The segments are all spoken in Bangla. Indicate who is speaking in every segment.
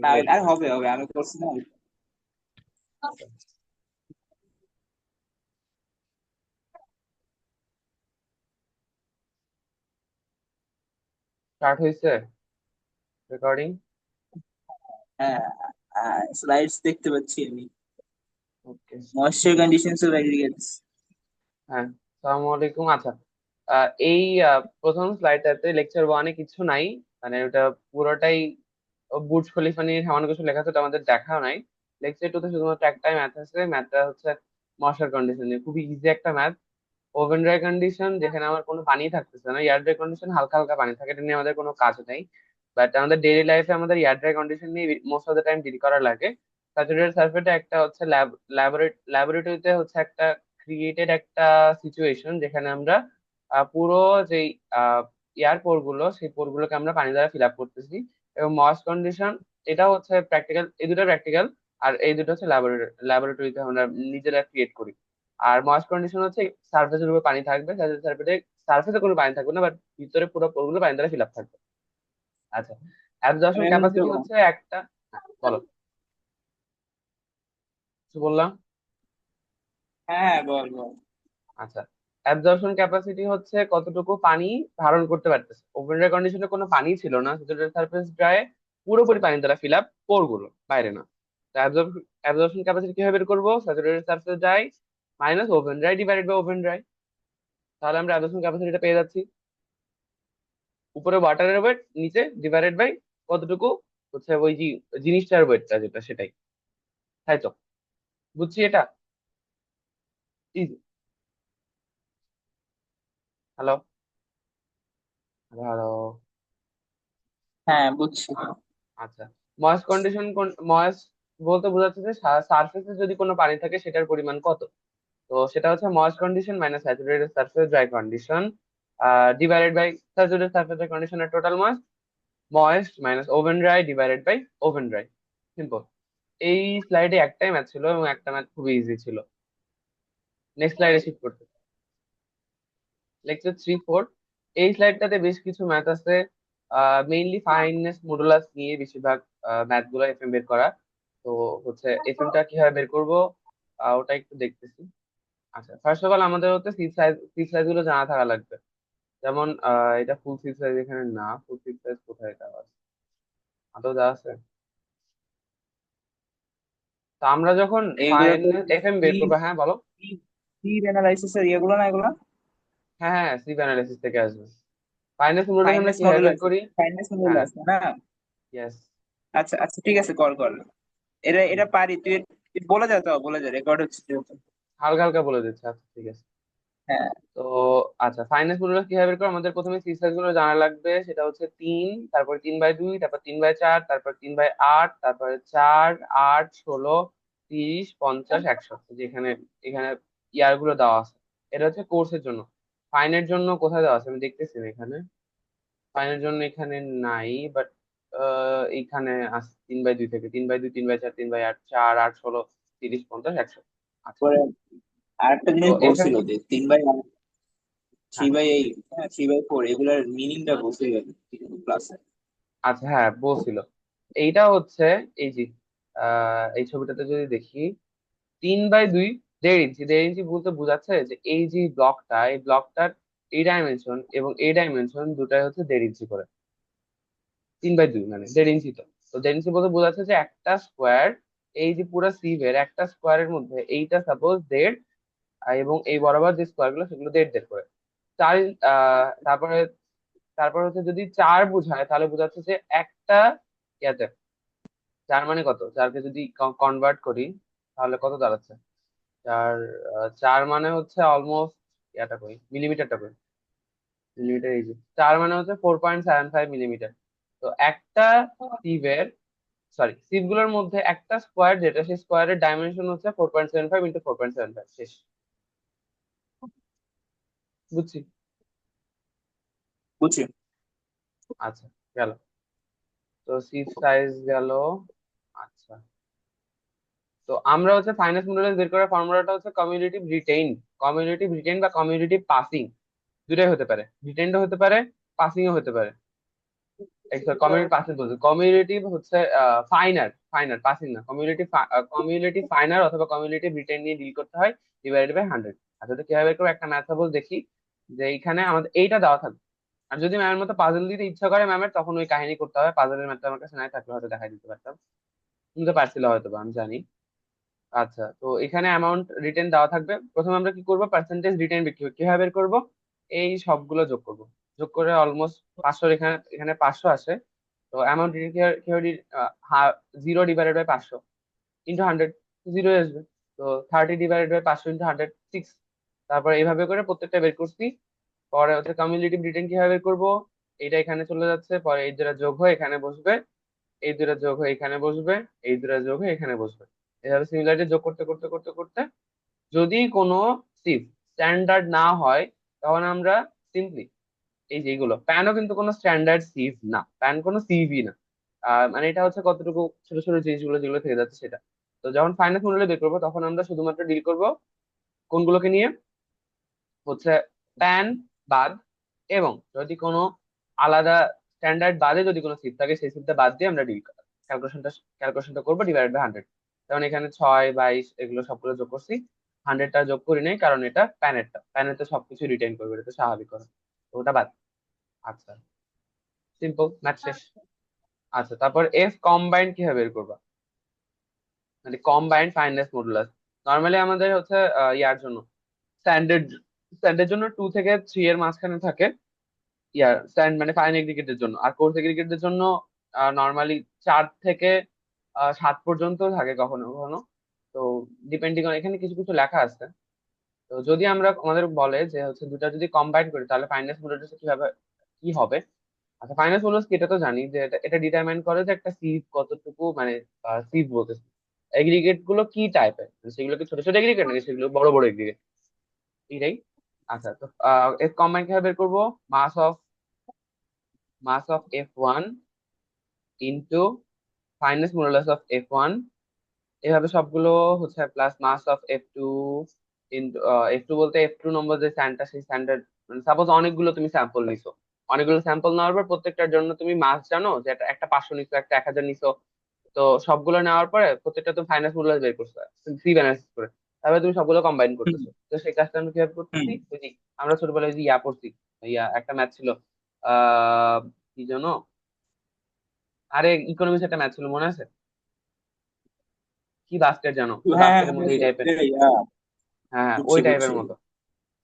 Speaker 1: না,
Speaker 2: রেডি।
Speaker 1: আর হবে হবে, আমি করছি না।
Speaker 2: স্টার্ট হয়েছে রেকর্ডিং?
Speaker 1: হ্যাঁ, স্লাইডস দেখতে পাচ্ছি আমি।
Speaker 2: Okay.
Speaker 1: Moisture conditions of aggregates.
Speaker 2: হ্যাঁ, আসসালামু আলাইকুম। আচ্ছা, এই প্রথম স্লাইডটাতে লেকচার ওয়ানে কিছু নাই, মানে ওটা পুরোটাই বুর্জ খলিফা নিয়ে সামান্য কিছু লেখা আছে, ওটা আমাদের দেখা নাই। লেকচার টুতে শুধুমাত্র একটাই ম্যাথ আছে, ম্যাথটা হচ্ছে মশার কন্ডিশন নিয়ে, খুবই ইজি একটা ম্যাথ। ওভেন ড্রাই কন্ডিশন যেখানে আমার কোনো পানি থাকতেছে না, এয়ার ড্রাই কন্ডিশন হালকা হালকা পানি থাকে, এটা নিয়ে আমাদের কোনো কাজ নেই। বাট আমাদের ডেইলি লাইফে আমাদের এয়ার ড্রাই কন্ডিশন নিয়ে most of the time deal করা লাগে। স্যাচুরেটেড সালফেটে একটা হচ্ছে ল্যাবরেটরিতে হচ্ছে একটা ক্রিয়েটেড একটা সিচুয়েশন যেখানে আমরা পুরো যেই এয়ার পোর গুলো, সেই পোর গুলোকে আমরা পানি দ্বারা ফিল আপ করতেছি। এবং ময়েস্ট কন্ডিশন, এটা হচ্ছে প্র্যাকটিক্যাল, এই দুটো প্র্যাকটিক্যাল, আর এই দুটো হচ্ছে ল্যাবরেটরিতে আমরা নিজেরা ক্রিয়েট করি। আর ময়েস্ট কন্ডিশন হচ্ছে সার্ফেসের উপর পানি থাকবে, সার্ফেসে সার্ফেসে কোনো পানি থাকবে না, বাট ভিতরে পুরো পোরগুলো পানি দ্বারা ফিল আপ থাকবে। আচ্ছা, অ্যাবজর্পশন
Speaker 1: আমি এখন
Speaker 2: ক্যাপাসিটি হচ্ছে একটা। হ্যাঁ, বলো, কিছু বললাম?
Speaker 1: হ্যাঁ হ্যাঁ, বল বল।
Speaker 2: আচ্ছা, অ্যাবজর্পশন ক্যাপাসিটি হচ্ছে কতটুকু পানি ধারণ করতে পারতেছে। ওপেন এয়ার কন্ডিশনে কোনো পানি ছিল না, স্যাচুরেটেড সারফেস ড্রাই, পুরোপুরি পানি দ্বারা ফিল আপ, পোরগুলো বাইরে না। অ্যাবজর্পশন ক্যাপাসিটি কিভাবে বের করবো? Saturated surface dry minus open dry divided by open dry. তাহলে আমরা অ্যাবজর্পশন ক্যাপাসিটিটা পেয়ে যাচ্ছি, উপরে ওয়াটারের ওয়েট, নিচে ডিভাইডেড বাই কতটুকু হচ্ছে ওই যে জিনিসটার ওয়েটটা যেটা, সেটাই। তাই তো? বুঝছি এটা। ইজি। Hello, hello, hello.
Speaker 1: হ্যাঁ, বুঝছি।
Speaker 2: আচ্ছা, ময়েস্ট কন্ডিশন, ময়েস্ট বলতে বোঝাচ্ছে যে সারফেসে যদি কোনো পানি থাকে সেটার পরিমাণ কত। তো সেটা হচ্ছে moist condition minus saturated surface dry condition divided by saturated surface dry কন্ডিশনের total mass, moist minus oven dry divided by oven dry. Simple. এই স্লাইডে একটাই ম্যাথ ছিল এবং একটা ম্যাথ খুবই ইজি ছিল। নেক্সট স্লাইডে শিফট করতে, লেকচার 3-4। এই স্লাইডটাতে বেশ কিছু ম্যাথ আছে, মেইনলি ফাইননেস মডুলাস নিয়ে বেশিরভাগ ম্যাথ গুলো এফএম বের করা। তো হচ্ছে এফএম টা কিভাবে বের করবো, ওটা একটু দেখতেছি। আচ্ছা, ফার্স্ট অফ অল আমাদের হচ্ছে সিট সাইজ গুলো জানা থাকা লাগবে। যেমন এটা ফুল সিট সাইজ এখানে না, ফুল সিট সাইজ কোথায়, এটা আছে আদৌ যা আছে। তো আমরা যখন
Speaker 1: এইগুলো তো
Speaker 2: ফাইননেস এফএম বের করবো, হ্যাঁ বলো।
Speaker 1: স্লিপ অ্যানালাইসিস এর ইয়েগুলো না এগুলো?
Speaker 2: হ্যাঁ হ্যাঁ, স্লিপ অ্যানালিসিস থেকে আসবে। ফাইননেস মডুলাস আমরা
Speaker 1: ফাইনাস
Speaker 2: কিভাবে বের
Speaker 1: মডুলাস,
Speaker 2: করি?
Speaker 1: ফাইনাস
Speaker 2: হ্যাঁ,
Speaker 1: মডুলাস না?
Speaker 2: ইয়েস।
Speaker 1: আচ্ছা আচ্ছা, ঠিক আছে, কল কর। এটা এটা পারি, তুই বলে যা, তো বলে যা, রেকর্ড হচ্ছে যেহেতু।
Speaker 2: হালকা হালকা বলে দিচ্ছে, আচ্ছা ঠিক আছে।
Speaker 1: হ্যাঁ।
Speaker 2: তো আচ্ছা, ফাইনাল মডুলাস কিভাবে বের করবো? আমাদের প্রথমে সি সাইজ গুলো জানা লাগবে। সেটা হচ্ছে 3, তারপর 3/2, তারপর 3/4, তারপর 3/8, তারপরে 4, 8, 16, 30, 50, 100, যেখানে এখানে ইয়ার গুলো দেওয়া আছে। এটা হচ্ছে কোর্সের জন্য। ফাইনের জন্য কোথায় দেওয়া আছে আমি দেখতেছি না এখানে। ফাইনের জন্য এখানে নাই, বাট এইখানে আছে 3/2 থেকে 3/2, 3/4, 3/8, 4, 8, 16, 30, 50, 100। আচ্ছা,
Speaker 1: পরে আরেকটা
Speaker 2: তো
Speaker 1: জিনিস
Speaker 2: এফ এম।
Speaker 1: বলছিল যে 3/8, থ্রি
Speaker 2: হ্যাঁ,
Speaker 1: বাই এইট হ্যাঁ 3/4, এগুলার মিনিংটা বলছিল ক্লাসে।
Speaker 2: আচ্ছা, হ্যাঁ বলছিল। এইটা হচ্ছে এই যে এই ছবিটাতে যদি দেখি, 3/2, 1.5 ইঞ্চি, 1.5 ইঞ্চি বলতে বোঝাচ্ছে যে এই যে ব্লকটা, এই ব্লকটার এই ডাইমেনশন এবং এই ডাইমেনশন দুটাই হচ্ছে 1.5 ইঞ্চি করে। 3/2 মানে 1.5 ইঞ্চি। তো তো 1.5 ইঞ্চি বলতে বোঝাচ্ছে যে একটা স্কোয়ার, এই যে পুরো সিভের একটা স্কোয়ারের মধ্যে এইটা সাপোজ 1.5, এবং এই বরাবর যে স্কোয়ার গুলো সেগুলো 1.5 করে। চার, তারপরে তারপর হচ্ছে যদি 4 বোঝায় তাহলে বোঝাচ্ছে যে একটা ইয়াতে, 4 মানে কত, 4কে যদি কনভার্ট করি তাহলে কত দাঁড়াচ্ছে? 4, 4 মানে হচ্ছে অলমোস্ট ইয়াটা কই, মিলিমিটারটা কই, মিলিমিটার, এই যে 4 মানে হচ্ছে 4.75 মিলিমিটার। তো একটা সিভের, সরি, সিভ গুলোর মধ্যে একটা স্কোয়ার যেটা, সেই স্কোয়ারের ডাইমেনশন হচ্ছে 4.75 × 4.75, শেষ। বুঝছি।
Speaker 1: বুঝছি।
Speaker 2: আচ্ছা, গেল। তো সিভ সাইজ গেল। আচ্ছা, তো আমরা হচ্ছে ফাইনান্স মডেল বের করার ফর্মুলাটা হচ্ছে কমিউলেটিভ রিটেইন। কমিউলেটিভ রিটেইন বা কমিউলেটিভ পাসিং, দুটাই হতে পারে, রিটেইনও হতে পারে, পাসিংও হতে পারে। কমিউনিটি পাসিং বলছে, কমিউনিটিভ হচ্ছে ফাইনার, ফাইনার পাসিং না, কমিউনিটি, কমিউনিটি ফাইনার অথবা কমিউনিটি রিটেন নিয়ে ডিল করতে হয়, ডিভাইডেড বাই 100। আচ্ছা, তো কিভাবে করবো, একটা ম্যাথ সাপোজ দেখি, যে এইখানে আমাদের এইটা দেওয়া থাকবে, আর যদি ম্যামের মতো পাজল দিতে ইচ্ছা করে ম্যামের, তখন ওই কাহিনী করতে হবে। পাজলের ম্যাথটা আমার কাছে নাই থাকলে হয়তো দেখাই দিতে পারতাম, তুমি তো পারছিলে হয়তো বা, আমি জানি। আচ্ছা, তো এখানে অ্যামাউন্ট রিটেন দেওয়া থাকবে। প্রথমে আমরা কি করবো, পার্সেন্টেজ রিটেন কিভাবে বের করবো, এই সবগুলো যোগ করব, যোগ করে অলমোস্ট 500, এখানে এখানে 500 আসে। তো অ্যামাউন্ট রিটেন কিভাবে, 0 ডিভাইডেড বাই 500 ইন্টু 100, জিরো আসবে। তো 30 ডিভাইডেড বাই 500 ইন্টু 100, 6। তারপর এইভাবে করে প্রত্যেকটা বের করছি। পরে হচ্ছে কামিউলেটিভ রিটেন কিভাবে বের করবো, এটা এখানে চলে যাচ্ছে, পরে এই দুটা যোগ হয়ে এখানে বসবে, এই দুটা যোগ হয়ে এখানে বসবে, এই দুটা যোগ হয়ে এখানে বসবে। এভাবে সিমিলারিটি যোগ করতে করতে করতে করতে যদি কোনো সিভ স্ট্যান্ডার্ড না হয়, তখন আমরা সিম্পলি এই যে এইগুলো, প্যানও কিন্তু কোনো স্ট্যান্ডার্ড সিভ না, প্যান কোনো সিভই না। মানে এটা হচ্ছে কতটুকু ছোট ছোট জিনিসগুলো যেগুলো থেকে যাচ্ছে সেটা। তো যখন ফাইনাল মডেলে বের করবো, তখন আমরা শুধুমাত্র ডিল করব কোনগুলোকে নিয়ে, হচ্ছে প্যান বাদ, এবং যদি কোনো আলাদা স্ট্যান্ডার্ড বাদে যদি কোনো সিট থাকে, সেই সিটটা বাদ দিয়ে আমরা ডিল ক্যালকুলেশনটা করবো ডিভাইড বাই 100। যেমন এখানে 6, 22 এগুলো সবগুলো যোগ করছি, 100টা যোগ করি নাই, কারণ এটা প্যানেরটা সবকিছু রিটেন করবে, এটা তো স্বাভাবিক কথা। তো ওটা বাদ। আচ্ছা, সিম্পল ম্যাথ শেষ। আচ্ছা, তারপর এফ কম্বাইন কিভাবে বের করবা, মানে কম্বাইন্ড ফাইনেস মডুলাস। নর্মালি আমাদের হচ্ছে ইয়ার জন্য, স্ট্যান্ডার্ড স্ট্যান্ডের জন্য 2 থেকে 3 এর মাঝখানে থাকে, ইয়ার স্ট্যান্ড মানে ফাইন এগ্রিগেটের জন্য। আর কোর্স এগ্রিগেটের জন্য নর্মালি 4 থেকে 7 পর্যন্ত থাকে কখনো কখনো। তো ডিপেন্ডিং অন, এখানে কিছু কিছু লেখা আছে। তো যদি আমরা, আমাদের বলে যে হচ্ছে দুটা যদি কম্বাইন করি, তাহলে ফাইনাস মডুলাস কিভাবে কি হবে। আচ্ছা, ফাইনাস মডুলাস কি, এটা তো জানি যে এটা ডিটারমাইন করে যে একটা সিভ কতটুকু, মানে সিভ বলতেছি এগ্রিগেট গুলো কি টাইপের, সেগুলো কি ছোট ছোট এগ্রিগেট নাকি সেগুলো বড় বড় এগ্রিগেট, এটাই। আচ্ছা, তো এর কম্বাইন কিভাবে বের করবো, mass of F1 into fineness modulus of F1, এভাবে সবগুলো হচ্ছে, plus mass of F2 into, F2 বলতে F2 নম্বর যে স্ট্যান্ডটা, সেই স্ট্যান্ডার্ড, মানে সাপোজ অনেকগুলো তুমি স্যাম্পল নিছো, অনেকগুলো স্যাম্পল নেওয়ার পর প্রত্যেকটার জন্য তুমি মাস জানো যে একটা 500 নিছো, একটা 1000 নিছো। তো সবগুলো নেওয়ার পরে প্রত্যেকটা তুমি ফাইনাস মডুলাস বের করছো, সি অ্যানালাইসিস করে, তারপরে তুমি সবগুলো কম্বাইন
Speaker 1: হুম
Speaker 2: করতেছো। তো সেই কাজটা আমরা কিভাবে
Speaker 1: হুম
Speaker 2: করতেছি, ওই যে আমরা ছোটবেলায় যে ইয়া পড়ছি, ইয়া একটা ম্যাথ ছিল, আহ কি জানো, আরে ইকোনমিক্স একটা ম্যাথ ছিল, মনে আছে, কি বাস্কেট জানো, ওই
Speaker 1: হ্যাঁ হ্যাঁ
Speaker 2: বাস্কেটের
Speaker 1: মনে
Speaker 2: মধ্যে এই
Speaker 1: আছে।
Speaker 2: টাইপের।
Speaker 1: এই,
Speaker 2: হ্যাঁ হ্যাঁ, ওই
Speaker 1: বুঝছি
Speaker 2: টাইপের
Speaker 1: বুঝছি।
Speaker 2: মতো।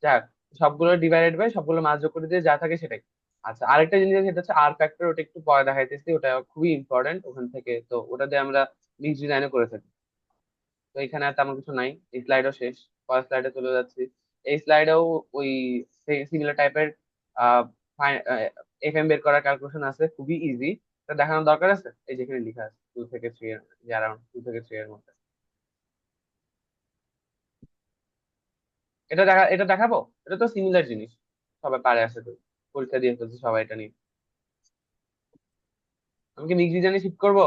Speaker 2: যাক, সবগুলো ডিভাইডেড বাই সবগুলো মাস যোগ করে দিয়ে যা থাকে সেটাই। আচ্ছা, আরেকটা জিনিস আছে, সেটা হচ্ছে আর ফ্যাক্টর, ওটা একটু পরে দেখাইতেছি, ওটা খুবই ইম্পর্টেন্ট ওখান থেকে। তো ওটা দিয়ে আমরা মিক্স ডিজাইনও করে থাকি। তো এখানে আর তেমন কিছু নাই, এই স্লাইডও শেষ, পরের স্লাইডে চলে যাচ্ছি। এই স্লাইডেও ওই সিমিলার টাইপের এফ এম বের করার ক্যালকুলেশন আছে, খুবই ইজি। এটা দেখানোর দরকার আছে, এই যেখানে লেখা আছে 2 থেকে 3 এর, অ্যারাউন্ড 2 থেকে 3 এর মধ্যে। এটা দেখাবো, এটা তো সিমিলার জিনিস, সবাই পারে আসে, তো পরীক্ষা দিয়ে ফেলছে সবাই এটা নিয়ে। আমি কি মিক্স ডিজাইনে শিফট করবো,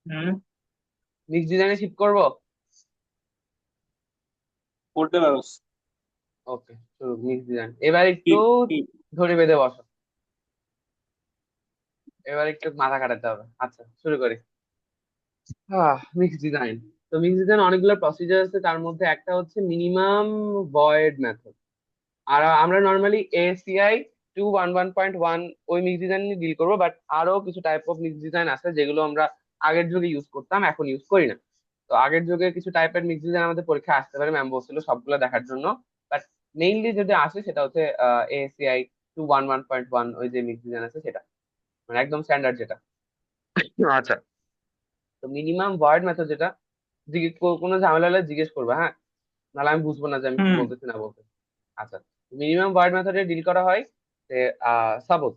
Speaker 1: হুম,
Speaker 2: মিক্স ডিজাইনে শিফট করবো।
Speaker 1: করতে পারো।
Speaker 2: ওকে, শুরু মিক্স ডিজাইন। এবার একটু
Speaker 1: কি কি?
Speaker 2: ধরে বেঁধে বসো, এবার একটু মাথা খাটাতে হবে। আচ্ছা, শুরু করি। Mix design. তো মিক্স ডিজাইন অনেকগুলো প্রসিজার আছে, তার মধ্যে একটা হচ্ছে মিনিমাম ভয়েড মেথড। আর আমরা নর্মালি ACI 211.1 ওই মিক্স ডিজাইন নিয়ে ডিল করবো, বাট আরো কিছু টাইপ অফ মিক্স ডিজাইন আছে যেগুলো আমরা আগের যুগে ইউজ করতাম, এখন ইউজ করি না। তো আগের যুগে কিছু টাইপের মিক্স ডিজাইন আমাদের পরীক্ষায় আসতে পারে, ম্যাম বলছিল সবগুলো দেখার জন্য। বাট মেইনলি যদি আসে, সেটা হচ্ছে ACI 211.1 ওই যে মিক্স ডিজাইন আছে সেটা, মানে একদম স্ট্যান্ডার্ড যেটা। আচ্ছা, তো মিনিমাম ভয়েড মেথড যেটা, কোনো ঝামেলা হলে জিজ্ঞেস করবে, হ্যাঁ, নাহলে আমি বুঝবো না যে আমি কি
Speaker 1: হুম
Speaker 2: বলতেছি না বলতেছি। আচ্ছা, মিনিমাম ভয়েড মেথডে ডিল করা হয় যে, সাপোজ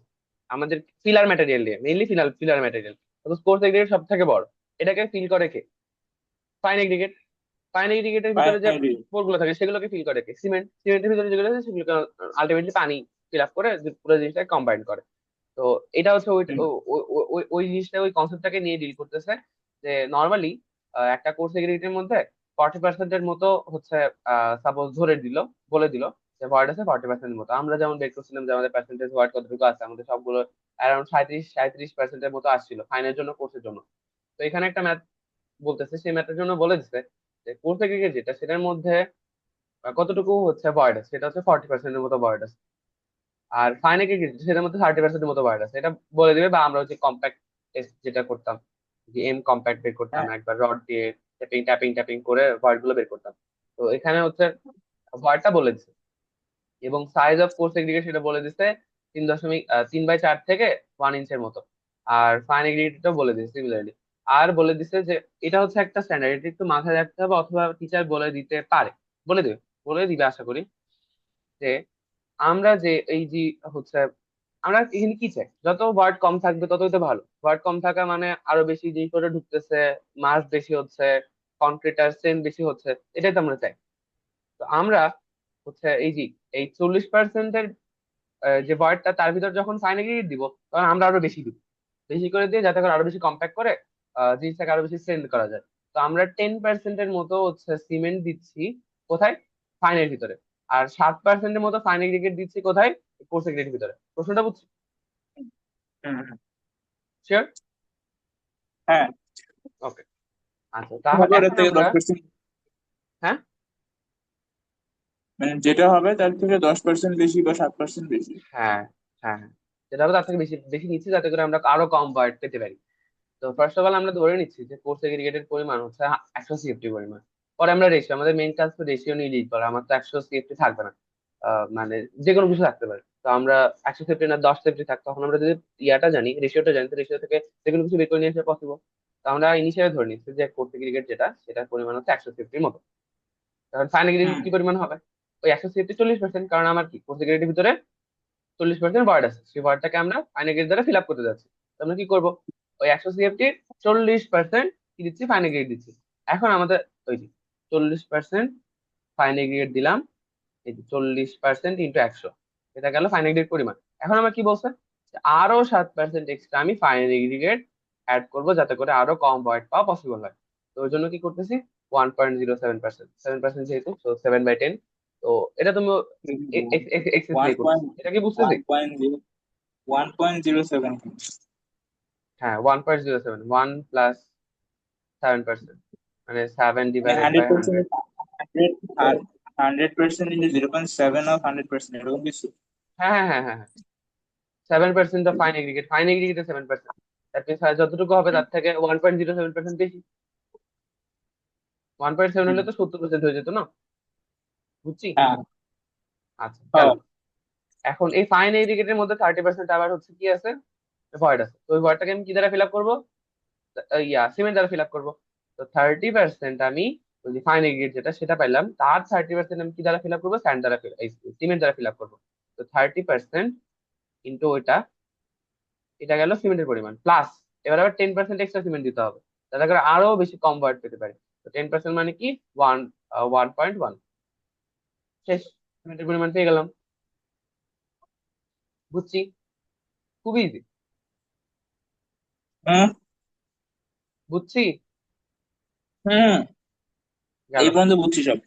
Speaker 2: আমাদের ফিলার ম্যাটেরিয়াল দিয়ে, mainly filler filler material, suppose coarse aggregate সব থেকে বড়, এটাকে ফিল করে কে, ফাইন এগ্রিগেট। ফাইন এগ্রিগেটের ভিতরে যে
Speaker 1: বাইরে।
Speaker 2: পোরগুলো থাকে সেগুলোকে ফিল করে কে, সিমেন্টের ভিতরে যেগুলো আছে সেগুলোকে আলটিমেটলি পানি ফিল আপ করে যে পুরো জিনিসটাকে কম্বাইন করে। তো এটা হচ্ছে ওই
Speaker 1: হুম
Speaker 2: ওই জিনিসটা, ওই কনসেপ্টটাকে নিয়ে ডিল করতেছে। যে নর্মালি একটা কোর্স এগ্রিগেটের মধ্যে 40% মতো হচ্ছে, সাপোজ ধরে দিল, বলে দিল যে ভয়েড আছে 40% মতো। আমরা যেমন বের করছিলাম যে আমাদের পার্সেন্টেজ ভয়েড কতটুকু আছে, আমাদের সবগুলো অ্যারাউন্ড 37-37% মতো আসছিল ফাইনের জন্য, কোর্সের জন্য। তো এখানে একটা ম্যাথ বলতেছে, সেই ম্যাথের জন্য বলে দিচ্ছে যে কোর্স এগ্রিগেট যেটা সেটার মধ্যে কতটুকু হচ্ছে ভয়েড আছে, সেটা হচ্ছে 40%-এর মতো ভয়েড আছে। আর ফাইন এগ্রিগেট সেটার মধ্যে 30%-এর মতো ভয়েড আছে, এটা বলে দিবে। বা আমরা হচ্ছে কম্প্যাক্ট টেস্ট যেটা করতাম, যে এম কম্প্যাক্ট বের করতাম,
Speaker 1: হ্যাঁ।
Speaker 2: একবার রড দিয়ে ট্যাপিং ট্যাপিং ট্যাপিং করে ভয়েড গুলো বের করতাম। তো এখানে হচ্ছে ভয়েডটা বলে দিচ্ছে, এবং সাইজ অফ কোর্স এগ্রিগেট সেটা বলে দিচ্ছে 3.4 থেকে 1 ইঞ্চের মতো। আর ফাইন এগ্রিগেটটাও বলে দিচ্ছে সিমিলারলি। আর বলে দিচ্ছে যে এটা হচ্ছে একটা স্ট্যান্ডার্ড, এটা একটু মাথায় রাখতে হবে, অথবা টিচার বলে দিতে পারে, বলে দিবে, বলে দিবে আশা করি। যে আমরা যে এই যে হচ্ছে আমরা এখানে কি চাই, যত ওয়ার্ড কম থাকবে ততই তো ভালো। ওয়ার্ড কম থাকা মানে আরো বেশি যেই করে ঢুকতেছে, মাস বেশি হচ্ছে, কনক্রিটার সেম বেশি হচ্ছে, এটাই তো আমরা চাই। তো আমরা হচ্ছে এই যে এই 40%-এর যে ভয়েডটা, তার ভিতর যখন ফাইনাল গ্রেড দিব, তখন আমরা আরো বেশি দিব, বেশি করে দিয়ে যাতে করে আরো বেশি কম্প্যাক্ট করে জিনিসটাকে আরো বেশি সেন্ড করা যায়। তো আমরা 10%-এর মতো হচ্ছে সিমেন্ট দিচ্ছি কোথায়, ফাইনের ভিতরে। আর 7%-এর মতো ফাইন এগ্রিগেট দিচ্ছি কোথায়, কোর্স এগ্রিগেটের ভিতরে। প্রশ্নটা বুঝছি?
Speaker 1: হুম, হুম।
Speaker 2: শিওর?
Speaker 1: হ্যাঁ।
Speaker 2: ওকে। আচ্ছা, তাহলে
Speaker 1: হবে ওটার
Speaker 2: এখন
Speaker 1: থেকে
Speaker 2: আমরা,
Speaker 1: 10%,
Speaker 2: হ্যাঁ
Speaker 1: মানে যেটা হবে তার থেকে 10% বেশি বা 7% বেশি।
Speaker 2: হ্যাঁ হ্যাঁ হ্যাঁ, যেটা হবে তার থেকে বেশি বেশি নিচ্ছি, যাতে করে আমরা আরো কম ভয়েড পেতে পারি। তো ফার্স্ট অফ অল আমরা ধরে নিচ্ছি যে কোর্স এগ্রিগেটের পরিমাণ হচ্ছে 100 সিএফটি পরিমাণ। পরে আমরা রেশিও, আমাদের মেইন কাজ তো রেশিও নিয়ে ডিল করা, আমার তো 100 সিএফটি থাকবে না। মানে যে কোনো কিছু থাকতে পারে, তো আমরা 100 সেফটি না 10 সেফটি থাকতো, তখন আমরা যদি ইয়াটা জানি, রেশিওটা জানি, তো রেশিও থেকে যে কোনো কিছু বের করে নিয়ে আসা পসিবল। তো আমরা ইনিশিয়ালি ধরে নিচ্ছি যে কোর্স এগ্রিগেট যেটা, সেটার পরিমাণ হচ্ছে 100 সেফটির মতো। তখন ফাইনাল এগ্রিগেট
Speaker 1: হুম,
Speaker 2: কি পরিমাণ হবে? ওই 100 সিএফটি 40%, কারণ আমার কি কোর্স এগ্রিগেটের ভিতরে 40% ওয়ার্ড আছে, সেই ওয়ার্ডটাকে আমরা ফাইনাল গ্রেড দ্বারা ফিল আপ করতে যাচ্ছি। তো আমরা কি করবো, ওই 100 সিএফটির 40% কি দিচ্ছি, ফাইনাল গ্রেড দিচ্ছি। এখন আমাদের ওই যে 40% ফাইনাল গ্রেড দিলাম, এই যে 40% ইন্টু 100, এটা গেল ফাইনাল গ্রেড পরিমাণ। এখন আমার কি বলছে, যে আরো 7% এক্সট্রা আমি ফাইনাল গ্রেড অ্যাড করবো, যাতে করে আরো কম ওয়ার্ড পাওয়া পসিবল হয়। তো ওই জন্য কি করতেছি, 1.07%, 7% যেহেতু, তো 7/10। তো এটা তুমি
Speaker 1: ওয়ান
Speaker 2: এক্সেসলি করতেছি,
Speaker 1: পয়েন্ট
Speaker 2: এটা কি বুঝতেছি?
Speaker 1: One point zero 1.07।
Speaker 2: হ্যাঁ, 1.07, 1 + 7%, মানে 7/100।
Speaker 1: 100%, 100% ইন্টু 0.7 অফ 100%, এরকম কিছু।
Speaker 2: হ্যাঁ হ্যাঁ হ্যাঁ হ্যাঁ হ্যাঁ, 7% অফ ফাইন এগ্রিগেট, ফাইন এগ্রিগেটে 7%, দ্যাট মিনস যতটুকু হবে
Speaker 1: হুম,
Speaker 2: তার থেকে 1.07% বেশি। 1.7
Speaker 1: হুম।
Speaker 2: হলে তো 70% হয়ে যেত না? বুঝছি।
Speaker 1: হ্যাঁ।
Speaker 2: আচ্ছা গেল।
Speaker 1: হ্যাঁ।
Speaker 2: এখন এই ফাইন এগ্রিগেটের মধ্যে 30% আবার হচ্ছে কি আছে, ভয়েড আছে। তো ওই ভয়েডটাকে আমি কি দ্বারা ফিল আপ করবো, সিমেন্ট দ্বারা ফিল আপ করবো। তো 30% আমি ওই যে ফাইন এগ্রিগেট যেটা সেটা পাইলাম, তার 30% আমি কি দ্বারা ফিল আপ করবো, স্যান্ড দ্বারা সিমেন্ট দ্বারা ফিল আপ করবো। তো 30% ইন্টু ওইটা, এটা গেল সিমেন্টের পরিমাণ প্লাস। এবার আবার 10% এক্সট্রা সিমেন্ট দিতে হবে, যাতে করে আরো বেশি কম ভয়েড পেতে পারি। তো 10% মানে কি, 1.1। শেষ, সিমেন্টের পরিমাণ পেয়ে গেলাম। বুঝছি, খুবই ইজি।
Speaker 1: হুম,
Speaker 2: বুঝছি,
Speaker 1: হুম।
Speaker 2: গেল।
Speaker 1: এই পর্যন্ত বুঝছি সব।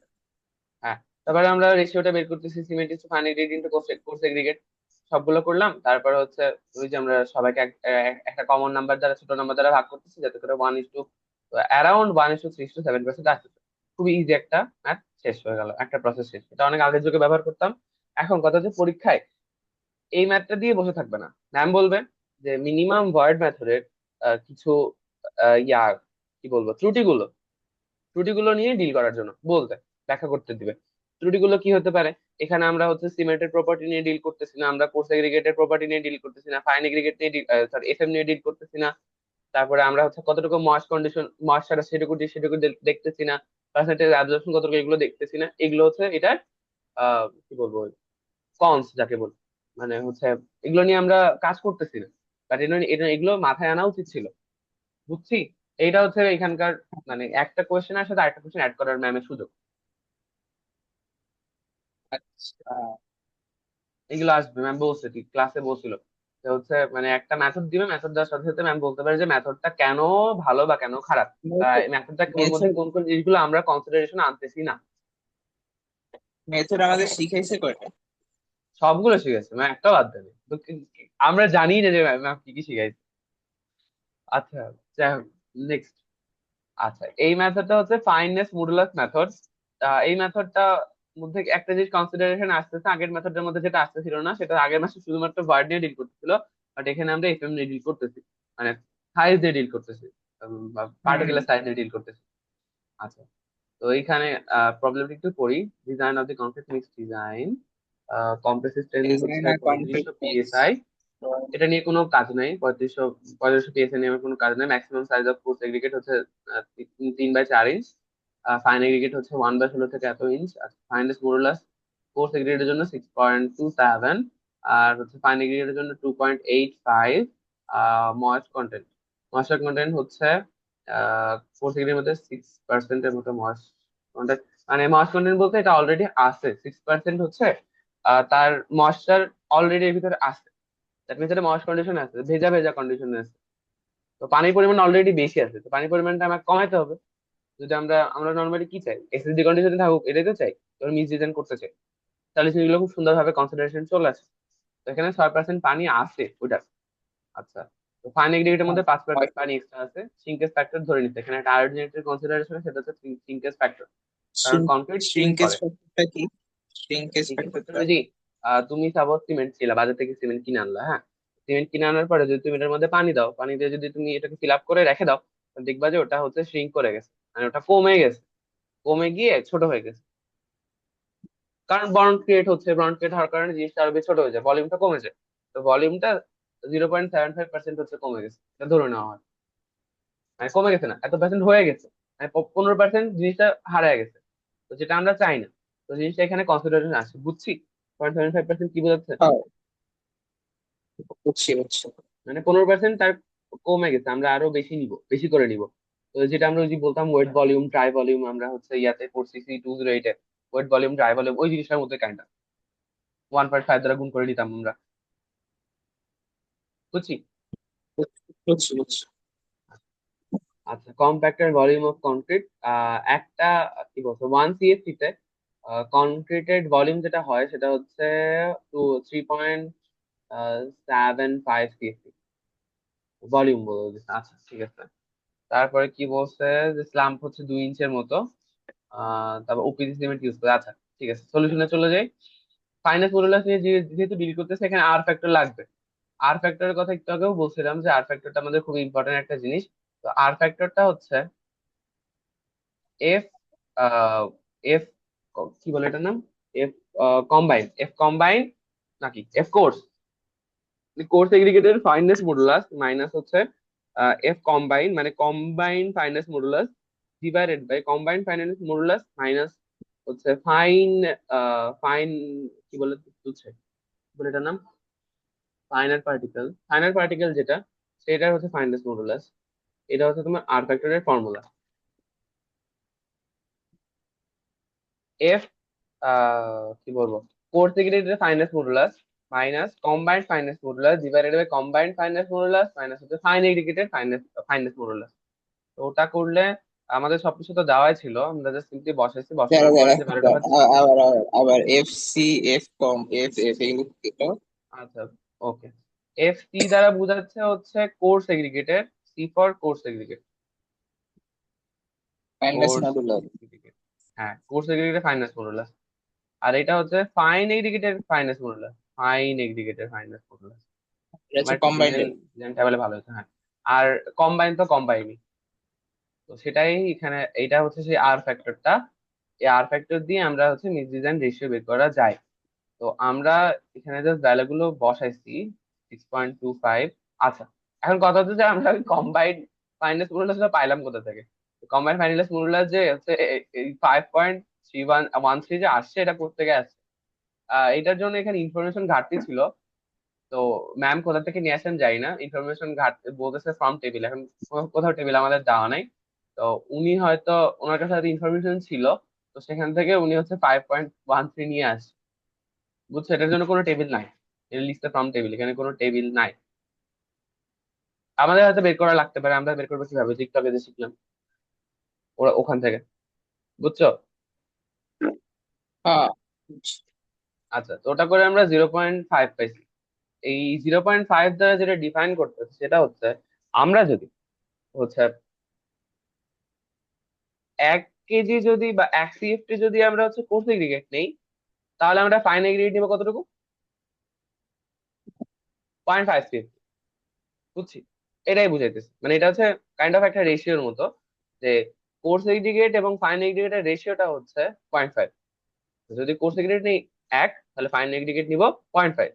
Speaker 2: হ্যাঁ, তারপরে আমরা রেশিওটা বের করতেছি, cement is fine aggregate into coarse aggregate. সবগুলো করলাম, তারপরে হচ্ছে ওই যে আমরা সবাইকে একটা কমন নাম্বার দ্বারা, ছোট নাম্বার দ্বারা ভাগ করতেছি, যাতে করে 1:, অ্যারাউন্ড 1:3:7% আসছে। খুবই ইজি একটা ম্যাথ, শেষ হয়ে গেল, একটা প্রসেস শেষ। এটা অনেক আগের যুগে ব্যবহার করতাম। এখন কথা হচ্ছে পরীক্ষায় এই ম্যাথটা দিয়ে বসে থাকবে না। ম্যাম বলবে যে মিনিমাম ভয়েড মেথডের কিছু ইয়া কি বলবো, ত্রুটিগুলো, ত্রুটিগুলো নিয়ে ডিল করার জন্য বলতে, ব্যাখ্যা করতে দিবে। ত্রুটিগুলো কি হতে পারে, এখানে আমরা হচ্ছে সিমেন্টের প্রপার্টি নিয়ে ডিল করতেছি না, আমরা কোর্স এগ্রিগেটের প্রপার্টি নিয়ে ডিল করতেছি না, ফাইন এগ্রিগেট নিয়ে সরি এফএম নিয়ে ডিল করতেছি না। তারপরে আমরা হচ্ছে কতটুকু কন্ডিশন, ময়েশ্চার সেটুকু দেখতেছি না, পার্সেন্টেজ অ্যাবজর্পশন কতটুকু, এগুলো দেখতেছি না। এগুলো হচ্ছে এটার কি বলবো, কনস যাকে বল, মানে হচ্ছে এগুলো নিয়ে আমরা কাজ করতেছি না। বাট এগুলো মাথায় আনা উচিত ছিল। বুঝছি। এইটা হচ্ছে এখানকার, মানে একটা কোয়েশ্চেনের সাথে আরেকটা কোয়েশ্চেন অ্যাড করার ম্যামের সুযোগ।
Speaker 1: আচ্ছা।
Speaker 2: এগুলো আসবে, ম্যাম বলছে, ঠিক ক্লাসে বলছিল যে হচ্ছে মানে একটা মেথড দিবে, মেথড দেওয়ার সাথে সাথে ম্যাম বলতে পারে যে মেথডটা কেন ভালো বা কেন খারাপ, বা মেথডটা ওর মধ্যে
Speaker 1: মেথড
Speaker 2: কোন কোন জিনিসগুলো আমরা কনসিডারেশন আনতেছি না।
Speaker 1: মেথড আমাদের শিখাইছে কয়টা?
Speaker 2: সবগুলো শিখেছে, ম্যাম একটা বাদ দেবে তো আমরা জানি না যে ম্যাম কি কি শিখাইছে। আচ্ছা, যাই হোক, নেক্সট। আচ্ছা, এই মেথডটা হচ্ছে ফাইননেস মডুলাস মেথড। এই মেথডটা মধ্যে একটা জিনিস কনসিডারেশন আসতেছে, আগের মেথডের মধ্যে যেটা আসতেছিল না, সেটা আগের মাসে শুধুমাত্র ওয়ার্ড নিয়ে ডিল করতেছিল, বাট এখানে আমরা এফএম নিয়ে ডিল করতেছি, মানে সাইজ দিয়ে ডিল করতেছি,
Speaker 1: হুম।
Speaker 2: পার্টিকুলার সাইজ নিয়ে ডিল করতেছি। আচ্ছা, তো এইখানে প্রবলেমটা একটু পড়ি। Design of the concrete mix design, compressive strength হচ্ছে
Speaker 1: ডিজাইন আর কনফিগ
Speaker 2: 3500
Speaker 1: মিক্স।
Speaker 2: পিএসআই। এটা নিয়ে কোনো কাজ নাই, 3500 পিএসআই নিয়ে আমার কোনো কাজ নাই। Maximum size of course aggregate হচ্ছে 3/4 ইঞ্চ। ফাইন এগ্রিগেট হচ্ছে 1/16 থেকে এত ইঞ্চ। আর ফাইনেস মোরুলাস কোর্স এগ্রিগেটের জন্য 6.27, আর হচ্ছে ফাইন এগ্রিগেটের জন্য 2.85। ময়েস্ট কন্টেন্ট হচ্ছে কোর্স এগ্রিগেটের মধ্যে 6%-এর মতো ময়েস্ট কন্টেন্ট। মানে ময়েস্ট কন্টেন্ট বলতে এটা অলরেডি আছে, 6% হচ্ছে তার ময়েশ্চার অলরেডি এর ভিতরে আছে। দ্যাট মিনস এটা ময়েস্ট কন্ডিশন আছে, ভেজা ভেজা কন্ডিশনে আছে। তো পানির পরিমাণ অলরেডি বেশি আছে, তো পানির পরিমাণটা আমাকে কমাইতে হবে। যদি আমরা আমরা নর্মালি কি চাই, এসএসডি কন্ডিশনে থাকুক, এটাই তো চাই। তোর মিস ডিজাইন করতে চাই, তাহলে সেগুলো খুব সুন্দরভাবে কনসিডারেশন চলে আসে। তো এখানে 6% পানি আছে ওটা। আচ্ছা, তো ফাইন এগ্রিগেটের মধ্যে 5% পানি এক্সট্রা আছে, সিঙ্কেজ ফ্যাক্টর ধরে নিতে এখানে একটা আয়োডিনেটের কনসিডারেশন, সেটা হচ্ছে সিঙ্কেজ ফ্যাক্টর। কারণ কনক্রিট সিঙ্ক
Speaker 1: শ্রিঙ্কেজ
Speaker 2: করে।
Speaker 1: ফ্যাক্টরটা কি? শ্রিঙ্কেজ
Speaker 2: সিঙ্কেজ ফ্যাক্টর
Speaker 1: ফ্যাক্টরটা?
Speaker 2: যদি তুমি সাপোজ সিমেন্ট ছিল, বাজার থেকে সিমেন্ট কিনে আনলা, হ্যাঁ। সিমেন্ট কিনে আনার পরে যদি তুমি এটার মধ্যে পানি দাও, পানি দিয়ে যদি তুমি এটাকে ফিল আপ করে রেখে দাও, তাহলে দেখবা যে ওটা হচ্ছে শ্রিঙ্ক করে গেছে, মানে ওটা কমে গেছে, কমে গিয়ে ছোট হয়ে গেছে। কারণ বন্ড ক্রিয়েট হচ্ছে, বন্ড ক্রিয়েট হওয়ার কারণে জিনিসটা আরো বেশি ছোট হয়ে যায়, ভলিউমটা কমে যায়। তো ভলিউমটা 0.75% হচ্ছে কমে গেছে, এটা ধরে নেওয়া হয়। মানে কমে গেছে না, এত পার্সেন্ট হয়ে গেছে, মানে 15% জিনিসটা হারিয়ে গেছে। তো যেটা আমরা চাই না। তো জিনিসটা এখানে কনসিডারেশন আসে, বুঝছি? 0.75% কি বোঝাচ্ছে?
Speaker 1: হ্যাঁ, বুঝছি বুঝছি।
Speaker 2: মানে 15% তার কমে গেছে, আমরা আরো বেশি নিব, বেশি করে নিব। তো যেটা আমরা ওই যে বলতাম ওয়েট ভলিউম ট্রাই ভলিউম, আমরা হচ্ছে ইয়াতে পড়ছি C208-এ, ওয়েট ভলিউম ট্রাই ভলিউম ওই জিনিসটার মধ্যে কাইন্ডা 1.5 দ্বারা গুণ করে নিতাম আমরা, বুঝছি?
Speaker 1: বুঝছি বুঝছি।
Speaker 2: আচ্ছা, কম্প্যাক্টের ভলিউম অফ কনক্রিট, একটা কি বলছো 1 CFC তে কনক্রিটেড ভলিউম যেটা হয় সেটা হচ্ছে 3.75 CFC ভলিউম বলে দিচ্ছে। আচ্ছা, ঠিক আছে। তারপরে কি বলছে, যে স্ল্যাম্প হচ্ছে 2 ইঞ্চের মতো, তারপর ওপিসি সিমেন্ট ইউজ করে। আচ্ছা, ঠিক আছে, সলিউশনে চলে যাই। ফাইনাস মডুলাস নিয়ে যেহেতু ডিল করতেছে, এখানে আর ফ্যাক্টর লাগবে। আর ফ্যাক্টরের কথা একটু আগেও বলছিলাম যে আর ফ্যাক্টরটা আমাদের খুব ইম্পর্টেন্ট একটা জিনিস। তো আর ফ্যাক্টরটা হচ্ছে এফ এফ কি বলে এটার নাম, এফ কম্বাইন নাকি এফ কোর্স, কোর্স এগ্রিগেটের ফাইনেস মডুলাস মাইনাস হচ্ছে এফ কম্বাইন, মানে combine fineness modulus divided by combine fineness modulus minus হচ্ছে ফাইন ফাইন কি বলে বুঝছে, কি বলে এটার নাম, ফাইনাল পার্টিকেল যেটা, সেটা হচ্ছে ফাইনেস মডুলাস। এটা হচ্ছে তোমার আর ফ্যাক্টরের ফর্মুলা। এফ কি বলবো, কোর্স এগ্রিগেটের fineness modulus minus combined fineness modulus divided by combined fineness modulus minus হচ্ছে ফাইন এগ্রিগেটেড ফাইনেস মডুলাস। তো ওটা করলে আমাদের সবকিছু তো দেওয়াই ছিল, আমরা জাস্ট সিম্পলি বসাইছি,
Speaker 1: দাঁড়া
Speaker 2: বসানোর পরে
Speaker 1: দাঁড়া
Speaker 2: যে ভ্যালুটা পাচ্ছি।
Speaker 1: আবার আবার আবার এফ সি, এফ কম, এফ এফ এগুলো কি তো?
Speaker 2: আচ্ছা, ওকে। এফ সি দ্বারা বোঝাচ্ছে হচ্ছে coarse aggregated, C for coarse aggregate,
Speaker 1: minus
Speaker 2: coarse
Speaker 1: modular.
Speaker 2: Aggregate. হ্যাঁ, কোর্স এগ্রিগেটেড ফাইনাস মডুলাস। আর এটা হচ্ছে fine aggregated fineness modulus, fine aggregated fineness modulus.
Speaker 1: এটা
Speaker 2: আমার
Speaker 1: হচ্ছে
Speaker 2: একটু
Speaker 1: কম্বাইন্ড।
Speaker 2: ডিজাইন ডিজাইনটা বলে ভালো হতো, হ্যাঁ। আর কম্বাইন তো কম্বাইনই, তো সেটাই এখানে, এইটা হচ্ছে সেই আর ফ্যাক্টরটা। এই আর ফ্যাক্টর দিয়ে আমরা হচ্ছে মিস ডিজাইন রেশিও বের করা যায়। তো আমরা এখানে জাস্ট ভ্যালুগুলো বসাইছি, 6.25। আচ্ছা, এখন কথা হচ্ছে যে আমরা ওই কম্বাইন্ড ফাইনাস মডুলাসটা পাইলাম কোথা থেকে? কম্বাইন্ড ফাইনাস মডুলাস যে হচ্ছে এই 5.3113 যে আসছে, এটা কোথেকে আসছে? এটার জন্য এখানে ইনফরমেশন ঘাটতি ছিল। তো ম্যাম কোথা থেকে নিয়ে আসেন জানি না, ইনফরমেশন ঘাটতি বলতেছে ফ্রম টেবিল, এখন কোথাও টেবিল আমাদের দেওয়া নাই। তো উনি হয়তো, ওনার কাছে হয়তো ইনফরমেশন ছিল, তো সেখান থেকে উনি হচ্ছে 5.13 নিয়ে আসছে, বুঝছো? এটার জন্য কোনো টেবিল নাই, এর লিস্টে ফ্রম টেবিল, এখানে কোনো টেবিল নাই। আমাদের হয়তো বের করা লাগতে পারে, আমরা বের করবো কিভাবে, টিকটকে যে শিখলাম ওরা ওখান থেকে, বুঝছো?
Speaker 1: হ্যাঁ,
Speaker 2: আচ্ছা, তো ওটা করে আমরা 0.5 পাইছি। এই 0.5 দ্বারা যেটা ডিফাইন করতেছে সেটা হচ্ছে, আমরা যদি হচ্ছে 1 কেজি যদি বা 1 CFT যদি আমরা হচ্ছে কোর্স এগ্রিগেট নেই, তাহলে আমরা ফাইন এগ্রিগেট নিবো কতটুকু? 0.5 CFT। বুঝছি, এটাই বুঝাইতেছে, মানে এটা হচ্ছে কাইন্ড অফ একটা রেশিওর মতো, যে কোর্স এগ্রিগেট এবং ফাইন এগ্রিগেটের রেশিওটা হচ্ছে 0.5। যদি কোর্স এগ্রিগেট নেই 1, তাহলে ফাইন এগ্রিগেট নিব 0.5।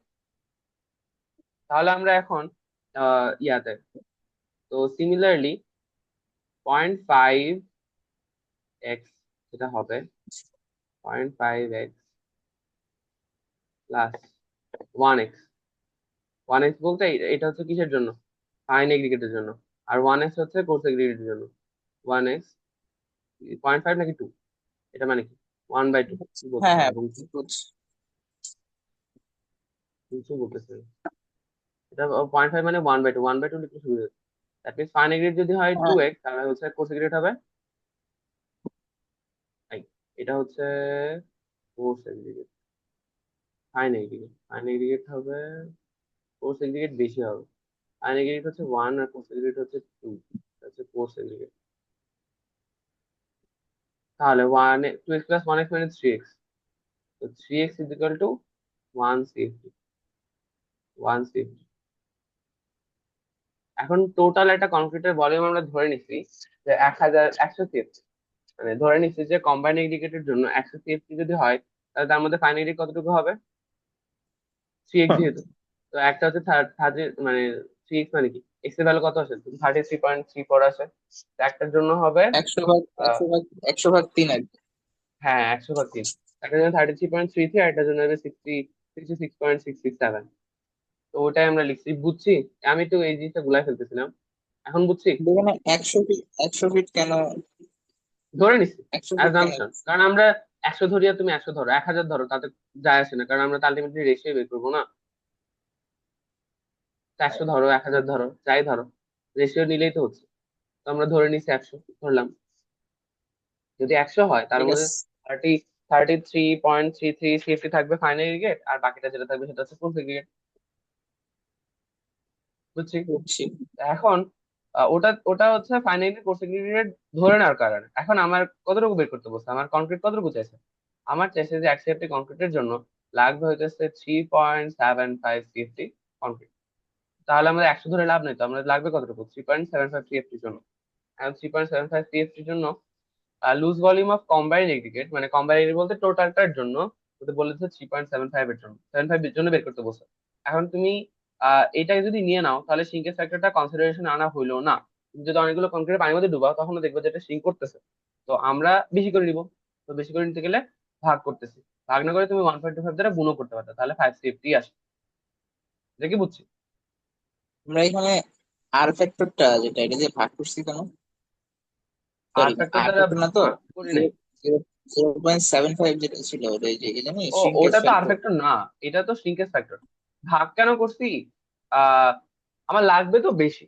Speaker 2: তাহলে আমরা এখন ইয়াতে, তো সিমিলারলি 0.5x যেটা হবে 0.5x প্লাস 1x। 1x বলতে এটা হচ্ছে কিসের জন্য? ফাইন এগ্রিগেটের জন্য। আর 1x হচ্ছে কোর্স এগ্রিগেটের জন্য। 1x 0.5 নাকি 2, এটা মানে কি? 1/2 কি
Speaker 1: হ্যাঁ
Speaker 2: বলতেছে
Speaker 1: হ্যাঁ,
Speaker 2: এবং
Speaker 1: বুঝছি।
Speaker 2: কিছু বলতেছে না। এটা 0.5 মানে 1/2, 1/2 লিখতে সুবিধা। দ্যাট মিনস ফাইন এগ্রিগেট যদি হয়
Speaker 1: হ্যাঁ
Speaker 2: 2x, তাহলে হচ্ছে কোর্স এগ্রিগেট হবে এই, এটা হচ্ছে কোর্স এগ্রিগেট। ফাইন এগ্রিগেট হবে, কোর্স এগ্রিগেট বেশি হবে। ফাইন এগ্রিগেট হচ্ছে 1 আর কোর্স এগ্রিগেট হচ্ছে 2। হচ্ছে কোর্স এগ্রিগেট। তাহলে 2x প্লাস 1x মানে 3x। তো 3x is equal to 1 CFT। 1 CFT। এখন টোটাল একটা কংক্রিটের ভলিউম আমরা ধরে নিচ্ছি যে 1,100 CFT। মানে ধরে নিচ্ছি যে কম্বাইন্ড এগ্রিগেটের জন্য 100 CFT যদি হয়, তাহলে তার মধ্যে ফাইন এগ্রিগেট কতটুকু হবে? 3x যেহেতু। তো একটা হচ্ছে থার্টি, মানে 3x মানে কি, এক্স এর ভ্যালু কত আসে? 33.34 আসে। তো একটার জন্য হবে
Speaker 1: 100 ভাগ,
Speaker 2: আহ
Speaker 1: 100 ভাগ 3 আর কি।
Speaker 2: হ্যাঁ, 100/3। একটার জন্য 33.33, আর একটার জন্য হবে 66.67। তো ওটাই আমরা লিখছি, বুঝছি। আমি তো এই জিনিসটা গুলাই ফেলতেছিলাম, এখন বুঝছি।
Speaker 1: এখানে 100 ফিট, 100 ফিট কেন?
Speaker 2: ধরে নিচ্ছি
Speaker 1: 100 ফিট কেন?
Speaker 2: অ্যাজাম্পশন, কারণ আমরা 100 ধরি আর তুমি 100 ধরো, 1,000 ধরো, তাতে যায় আসে না, কারণ আমরা তো আলটিমেটলি রেশিও বের করবো না। 400 ধরো, 1,000 ধরো, যাই ধরো, রেশিও নিলেই তো হচ্ছে। তো আমরা ধরে নিচ্ছি 100 ধরলাম। যদি 100 হয়, তার
Speaker 1: ঠিক
Speaker 2: মধ্যে
Speaker 1: আছে,
Speaker 2: 33.33 CFT থাকবে ফাইনাল এগ্রিগেট, আর বাকিটা যেটা থাকবে সেটা হচ্ছে ফুল এগ্রিগেট। বুঝছি।
Speaker 1: বুঝছি।
Speaker 2: এখন ওটা ওটা হচ্ছে ফাইনালি কোর্স এগ্রিগেট ধরে নেওয়ার কারণে এখন আমার কতটুকু বের করতে বলছে, আমার কনক্রিট কতটুকু চাইছে। আমার চাইছে যে 1 CFT কনক্রিটের জন্য লাগবে হইতেছে 3.75 CFT কনক্রিট। তাহলে আমাদের 100 ধরে লাভ নেই, তো আমাদের লাগবে কতটুকু? 3.75 CFT জন্য। এখন 3.75 CFT জন্য loose volume of combined aggregate, মানে কম্বাইন্ড এগ্রিগেট বলতে টোটালটার জন্য ওদের বলেছে 3.75 এর জন্য, 75 এর জন্য বের করতে বলছে। এখন তুমি এটাকে যদি নিয়ে নাও, তাহলে সিঙ্কের ফ্যাক্টরটা কনসিডারেশন আনা হইলো না। তুমি যদি অনেকগুলো কনক্রিট পানির মধ্যে ডুবাও, তখন দেখবে যে এটা সিঙ্ক করতেছে। তো আমরা বেশি করে নিব। তো বেশি করে নিতে গেলে ভাগ করতেছি। ভাগ না করে তুমি 1.25 দ্বারা গুণও করতে পারতো, তাহলে 5 CFT আসে। দেখি বুঝছি।
Speaker 1: আমরা এখানে আর ফ্যাক্টরটা যেটা, এটা যে ভাগ করছি কেন?
Speaker 2: আর
Speaker 1: সরি,
Speaker 2: ফ্যাক্টর
Speaker 1: আর
Speaker 2: দ্বারা
Speaker 1: ফ্যাক্টর না তো।
Speaker 2: ভাগ করি নাই।
Speaker 1: জিরো, 0.75 যেটা ছিল, ওটা এই যে এই জানি
Speaker 2: ও,
Speaker 1: সিঙ্কেজ
Speaker 2: ওটা তো আর
Speaker 1: ফ্যাক্টর।
Speaker 2: ফ্যাক্টর না, এটা তো শ্রিঙ্কেজ ফ্যাক্টর। ভাগ কেন করছি? আমার লাগবে তো বেশি।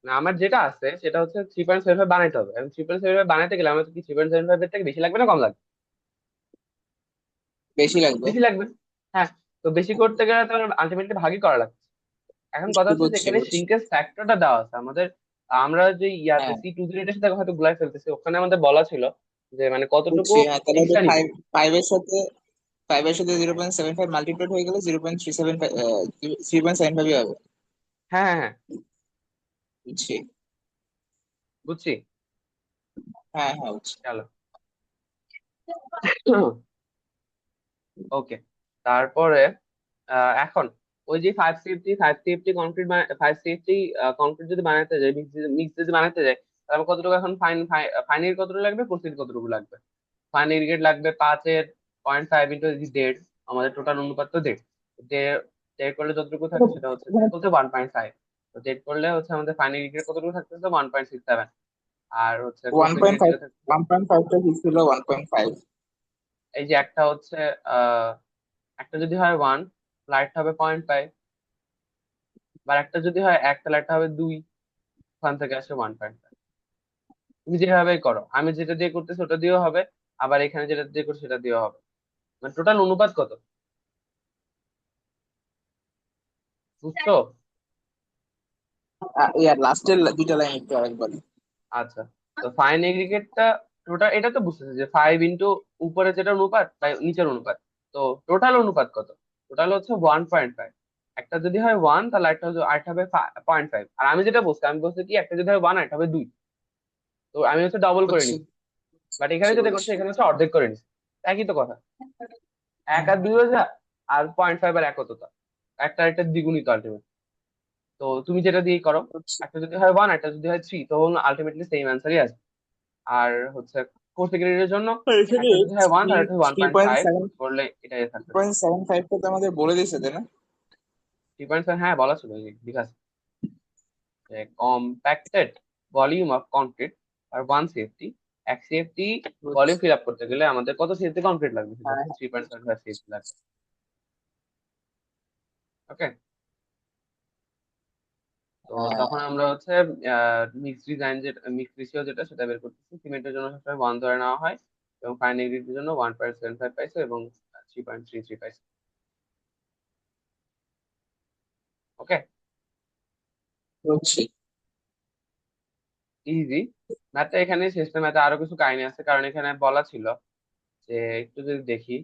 Speaker 2: না, আমার যেটা আছে সেটা হচ্ছে 3.75 বানাইতে হবে, এবং 3.75 বানাইতে গেলে আমার কি 3.75 এর থেকে বেশি লাগবে না কম লাগবে?
Speaker 1: বেশি লাগবে।
Speaker 2: বেশি লাগবে। হ্যাঁ। তো বেশি করতে গেলে তো আলটিমেটলি ভাগই করা লাগবে। এখন কথা
Speaker 1: বুঝছি
Speaker 2: হচ্ছে
Speaker 1: বুঝছি
Speaker 2: যেখানে
Speaker 1: বুঝছি।
Speaker 2: শ্রিঙ্কেজ ফ্যাক্টরটা দেওয়া আছে আমাদের, আমরা যে ইয়াতে
Speaker 1: হ্যাঁ
Speaker 2: C2 এটার সাথে হয়তো গুলাই ফেলতেছি, ওখানে আমাদের বলা ছিল যে মানে কতটুকু
Speaker 1: বুঝছি, হ্যাঁ তাহলে ওটা
Speaker 2: এক্সট্রা নিব।
Speaker 1: 5 এর সাথে 0.75 মাল্টিপ্লাইড হয়ে গেলে 0.375, 3.75 হবে।
Speaker 2: হ্যাঁ, হ্যাঁ, হ্যাঁ।
Speaker 1: বুঝছি।
Speaker 2: বুঝছি।
Speaker 1: হ্যাঁ হ্যাঁ বুঝছি।
Speaker 2: চলো। ওকে। তারপরে এখন ওই যে 5 CFT কংক্রিট, 5 CFT কংক্রিট যদি বানাতে যায়, মিক্স যদি বানাতে যায়, তাহলে কতটুকু এখন ফাইনের কতটুকু লাগবে, প্রসিড কতটুকু লাগবে? ফাইন এগ্রিগেট লাগবে 5 এর 0.5 ইন্টু 1.5। আমাদের টোটাল অনুপাত তো 1.5। দেড়, দেড় করলে যতটুকু থাকে সেটা হচ্ছে, দেড় বলতে 1.5। তো 1.5 করলে হচ্ছে আমাদের ফাইন এগ্রিগেট কতটুকু থাকতেছে? 1.67। আর হচ্ছে course
Speaker 1: one point
Speaker 2: aggregate
Speaker 1: five
Speaker 2: যেটা থাকছে,
Speaker 1: 1.5টা কি ছিল? 1.5।
Speaker 2: এই যে একটা হচ্ছে আহ একটা যদি হয় 1, লাইটটা হবে 0.5। বা একটা যদি হয় 1, তাহলে একটা হবে 2। ওখান থেকে আসে 1.5। তুমি যেভাবে করো, আমি যেটা দিয়ে করতেছি ওটা দিয়েও হবে, আবার এখানে যেটা দিয়ে করছি সেটা দিয়েও হবে। মানে টোটাল অনুপাত কত, বুঝছো?
Speaker 1: ইয়ার লাস্টের দুইটা লাইন একটু আরেকবার।
Speaker 2: আচ্ছা, তো ফাইন এগ্রিগেটটা টোটাল, এটা তো বুঝতেছি যে 5 ইন্টু উপরে যেটা অনুপাত তাই নিচের অনুপাত। তো টোটাল অনুপাত কত? টোটাল হচ্ছে 1.5। একটা যদি হয় 1, তাহলে আরেকটা হবে 0.5। আর আমি যেটা বলছি, আমি বলছি কি একটা যদি হয় 1, একটা হবে 2। তো আমি হচ্ছে ডবল করে
Speaker 1: বুঝছি
Speaker 2: নিচ্ছি। বাট এখানে যেটা করছি,
Speaker 1: বুঝছি।
Speaker 2: এখানে হচ্ছে অর্ধেক করে নিচ্ছি। একই তো কথা। এক আর দুই হয়ে যা, আর 0.5 আর এক হতো তা, একটা একটা দ্বিগুণিত আলটিমেট। তো তুমি যেটা দিয়ে করো,
Speaker 1: বুঝছি।
Speaker 2: একটা যদি হয় 1, একটা যদি হয় 3, তখন আলটিমেটলি সেম অ্যান্সারই আসবে। আর হচ্ছে কোর্স সেক্রেটারির জন্য
Speaker 1: আর এখানে
Speaker 2: একটা যদি হয় 1,
Speaker 1: থ্রি
Speaker 2: তাহলে একটা one
Speaker 1: three
Speaker 2: point
Speaker 1: point
Speaker 2: five
Speaker 1: seven
Speaker 2: করলে এটাই
Speaker 1: থ্রি
Speaker 2: থাকতেছে।
Speaker 1: পয়েন্ট সেভেন ফাইভটা তো আমাদের বলে দিয়েছে তাই না?
Speaker 2: 3.5, হ্যাঁ বলা ছিল Bikash, compacted volume of concrete আর 1 CFT। 1 CFT ভলিউম
Speaker 1: বুঝছি।
Speaker 2: ফিল আপ করতে গেলে আমাদের কত CFT কংক্রিট লাগবে? সেটা
Speaker 1: হ্যাঁ
Speaker 2: হচ্ছে 3.75 CFT লাগবে। ওকে, তো
Speaker 1: হ্যাঁ।
Speaker 2: তখন আমরা হচ্ছে মিক্স ডিজাইন, যেটা মিক্স রেশিও যেটা, সেটা বের করতেছি। সিমেন্টের জন্য সবসময় 1 ধরে নেওয়া হয়, এবং ফাইন এগ্রিডির জন্য 1.75 পাইছো, এবং 3.33 পাইছো। ওকে,
Speaker 1: বুঝছি।
Speaker 2: ইজি। ম্যাথটা এখানে শেষ না, ম্যাথে আরো কিছু কাহিনী আছে, কারণ এখানে বলা ছিল যে, একটু যদি দেখি,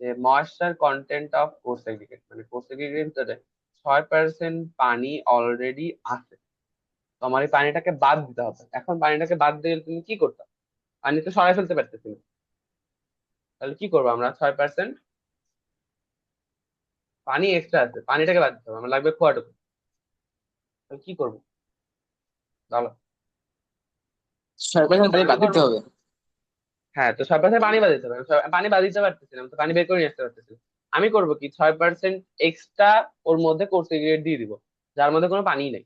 Speaker 2: যে moisture content of course aggregate, মানে কোর্স এগ্রিগেটের ভিতরে 6% পানি অলরেডি আছে। তো আমার এই পানিটাকে বাদ দিতে হবে। এখন পানিটাকে বাদ দিলে তুমি কি করতে? পানি তো সরাই ফেলতে পারতেছি না। তাহলে কি করবো আমরা? 6% পানি এক্সট্রা আছে, পানিটাকে বাদ দিতে হবে, আমার লাগবে খোয়াটুকু। তাহলে কি করবো বলো?
Speaker 1: 6% পানি
Speaker 2: আমি
Speaker 1: বাদ দিতে
Speaker 2: করবো,
Speaker 1: হবে।
Speaker 2: হ্যাঁ, তো 6% পানি বাদ দিতে হবে। পানি বাদ দিতে পারতেছি না, আমি তো পানি বের করে নিয়ে আসতে পারতেছি না। আমি করবো কি, 6% এক্সট্রা ওর মধ্যে কোর্স ইনগ্রেডিয়েন্ট দিয়ে দিব, যার মধ্যে কোনো পানি নেই।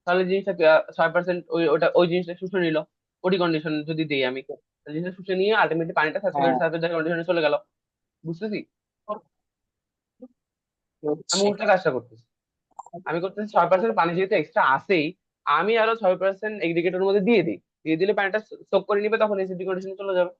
Speaker 2: তাহলে জিনিসটা 6% ওই জিনিসটা শুষে নিল। ওডি কন্ডিশন যদি দিই আমি, তাহলে জিনিসটা শুষে নিয়ে আলটিমেটলি পানিটা
Speaker 1: হ্যাঁ
Speaker 2: স্যাচুরেটেড স্যাচুরেটেড কন্ডিশনে চলে গেল। বুঝতেছি? আমি
Speaker 1: বুঝছি।
Speaker 2: উল্টা কাজটা করতেছি। আমি করতেছি 6% পানি যেহেতু এক্সট্রা আসেই, আমি আরো 6% এগ্রিগেটের মধ্যে দিয়ে দিই। দিয়ে দিলে পানিটা সোক করে নিবে, তখন এসিডি কন্ডিশনে চলে যাবে।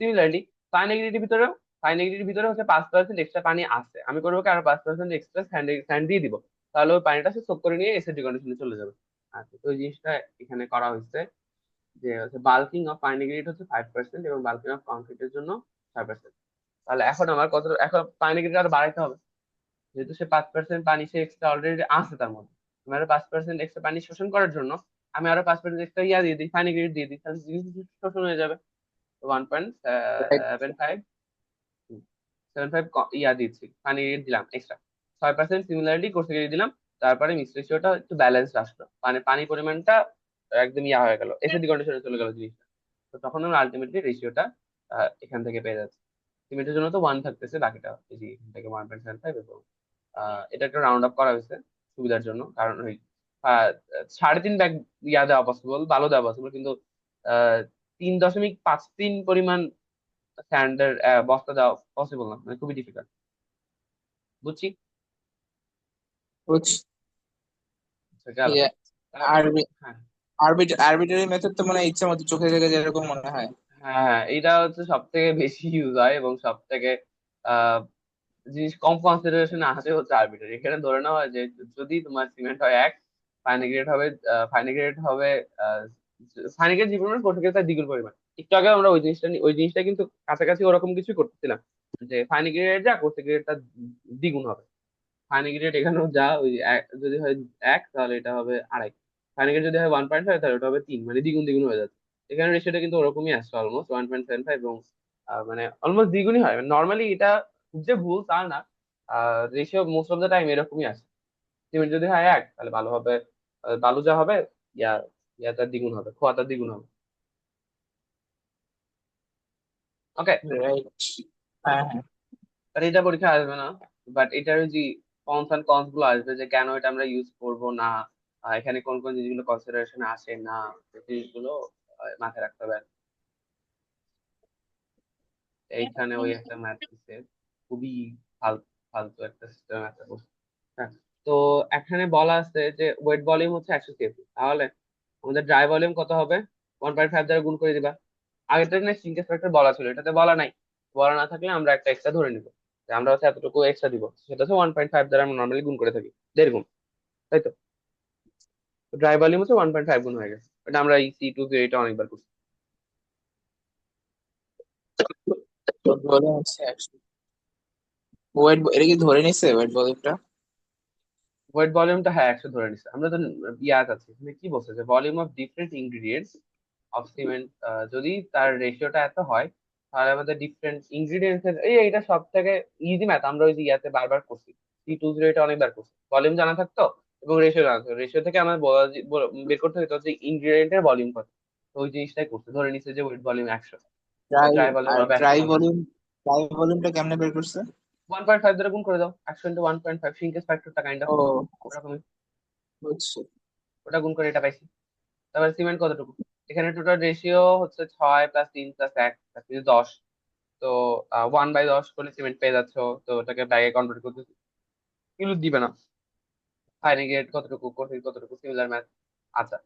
Speaker 2: সিমিলারলি ফাইন এগ্রিগেটের ভিতরেও, ফাইন এগ্রিগেটের ভিতরে হচ্ছে 5% এক্সট্রা পানি আছে, আমি করবো কি আরো 5% এক্সট্রা স্যান্ড দিয়ে দিব। তাহলে ওই পানিটা সে সোক করে নিয়ে এসিডি কন্ডিশনে চলে যাবে। আচ্ছা, তো ওই জিনিসটা এখানে করা হয়েছে, যে হচ্ছে বাল্কিং অফ ফাইন এগ্রিগেট হচ্ছে 5%, এবং বাল্কিং অফ কংক্রিটের জন্য 6%। তাহলে এখন আমার কত, এখন ফাইন এগ্রিগেট আরো বাড়াইতে হবে, যেহেতু সে 5% পানি সে এক্সট্রা অলরেডি আছে তার মধ্যে। আমি আরো 5% এক্সট্রা পানি শোষণ করার জন্য আমি আরো 5% এক্সট্রা ইয়া দিয়ে দিই, ফাইন এগ্রিগেট দিয়ে দিই, তাহলে জিনিস শোষণ হয়ে যাবে। 1.75, 75 ইয়া দিচ্ছি, পানি দিলাম এক্সট্রা 6%, সিমিলারলি কোর্সে দিলাম। তারপরে মিক্স রেশিওটা একটু ব্যালেন্স আসলো, মানে পানি পরিমাণটা একদম ইয়া হয়ে গেল, এসিডি কন্ডিশনে চলে গেল জিনিসটা। তো তখন আমরা আলটিমেটলি রেশিওটা এখান থেকে পেয়ে যাচ্ছি। সিমেন্টের জন্য তো 1 থাকতেছে, বাকিটা এই যে এখান থেকে 1.75। এবং এটা একটা রাউন্ড আপ করা হয়েছে সুবিধার জন্য, কারণ ওই আহ, 3.5 ব্যাগ ইয়া দেওয়া পসিবল, ভালো দেওয়া পসিবল, কিন্তু 3.53 পরিমাণ স্যান্ডের বস্তা দেওয়া পসিবল না, মানে খুবই ডিফিকাল্ট। বুঝছি?
Speaker 1: বুঝছি।
Speaker 2: আচ্ছা, গেল। তারপর
Speaker 1: আরবি
Speaker 2: হ্যাঁ,
Speaker 1: আরবিটারি মেথড তো মানে ইচ্ছা মতো চোখে দেখে যেরকম মনে হয়।
Speaker 2: হ্যাঁ হ্যাঁ, এটা হচ্ছে সব থেকে বেশি ইউজ হয়, এবং সব থেকে আহ জিনিস কম কনসিডারেশন আসে হচ্ছে আরবিটারি। এখানে ধরে নেওয়া হয় যে যদি তোমার সিমেন্ট হয় 1, ফাইনাল হবে, ফাইনাল হবে ফাইনাল জীবনের কোর্সে তার দ্বিগুণ পরিমাণ। একটু আগে আমরা ওই জিনিসটা কিন্তু কাছাকাছি ওরকম কিছু করতেছিলাম, যে ফাইনাল যা কোর্সে তার দ্বিগুণ হবে। ফাইনাল এখানেও যা ওই যদি হয় 1, তাহলে এটা হবে 2.5। ফাইনাল যদি হয় 1.5, তাহলে ওটা হবে 3, মানে দ্বিগুণ দ্বিগুণ হয়ে যাচ্ছে। এখানে রেশিওটা কিন্তু ওরকমই আসছে, অলমোস্ট 1.75, এবং মানে অলমোস্ট দ্বিগুণই হয়। নর্মালি এটা খুব যে ভুল তা না, ratio most of the time এরকমই আসে। সিমেন্ট যদি হয় 1, তাহলে ভালো হবে, বালু যা হবে, ইয়া ইয়া তার দ্বিগুণ হবে, খোয়া তার দ্বিগুণ হবে। ওকে,
Speaker 1: রাইট। হ্যাঁ হ্যাঁ।
Speaker 2: আর এটা পরীক্ষা আসবে না, বাট এটার যে কনস এন্ড কনস গুলো আসবে, যে কেন এটা আমরা ইউজ করব না, এখানে কোন কোন জিনিসগুলো কনসিডারেশন আসে না, সেই জিনিসগুলো মাথায় রাখতে হবে। এইখানে ওই একটা ম্যাথ দিছে, খুবই ফালতু একটা সিস্টেম, একটা বস্তু। হ্যাঁ, তো এখানে বলা আছে যে ওয়েট ভলিউম হচ্ছে 100 CFD, তাহলে আমাদের ড্রাই ভলিউম কত হবে? 1.5 দ্বারা গুণ করে দিবা। আগেরটা না সিঙ্কেজ ফ্যাক্টর বলা ছিল, এটাতে বলা নাই। বলা না থাকলে আমরা একটা এক্সট্রা ধরে নিব, যে আমরা হচ্ছে এতটুকু এক্সট্রা দিব, সেটা হচ্ছে 1.5 দ্বারা আমরা নর্মালি গুণ করে থাকি, 1.5 গুণ, তাই তো? ড্রাই ভলিউম হচ্ছে 1.5 গুণ হয়ে গেছে। এটা আমরা এই C2 এটা অনেকবার করছি।
Speaker 1: বলে হচ্ছে ওয়েট, এটা কি ধরে নিছে ওয়েট ভলিউমটা?
Speaker 2: ওয়েট ভলিউমটা হ্যাঁ 100 ধরে নিচ্ছে। আমরা তো ইয়াদ আছে, এখানে কি বলছে যে volume of different ingredients of cement, যদি তার রেশিওটা এত হয়, তাহলে আমাদের ডিফারেন্ট ইনগ্রিডিয়েন্টস এর এটা সব থেকে ইজি ম্যাথ, আমরা ওই যে ইয়াতে বারবার করছি, C20 এটা অনেকবার করছি। ভলিউম জানা থাকতো এবং রেশিও জানা থাকতো, রেশিও থেকে আমাদের বের করতে হতো যে ইনগ্রিডিয়েন্টের ভলিউম কত। তো ওই জিনিসটাই করছে, ধরে নিচ্ছে যে ওয়েট ভলিউম 100, তো
Speaker 1: ড্রাই,
Speaker 2: ড্রাই ভলিউম
Speaker 1: আর
Speaker 2: হবে 100
Speaker 1: ড্রাই
Speaker 2: পঞ্চাশ।
Speaker 1: ভলিউম, ড্রাই ভলিউমটা কেমনে বের করছে?
Speaker 2: 1.5 দ্বারা গুণ করে দাও, 100 × 1.5, সিঙ্কেজ ফ্যাক্টরটা কাইন্ড অফ
Speaker 1: ও
Speaker 2: ওরকমই।
Speaker 1: বুঝছি।
Speaker 2: ওটা গুণ করে এটা পাইছি। তারপরে সিমেন্ট কতটুকু, এখানে টোটাল রেশিও হচ্ছে 6 + 3 + 1 + 10। তো 1/10 করলে সিমেন্ট পেয়ে যাচ্ছ। তো ওটাকে ব্যাগে কনভার্ট করতে কিলো দিবে না। ফাইনাল কতটুকু, কোর্সের কতটুকু, সিমিলার ম্যাথ। আচ্ছা,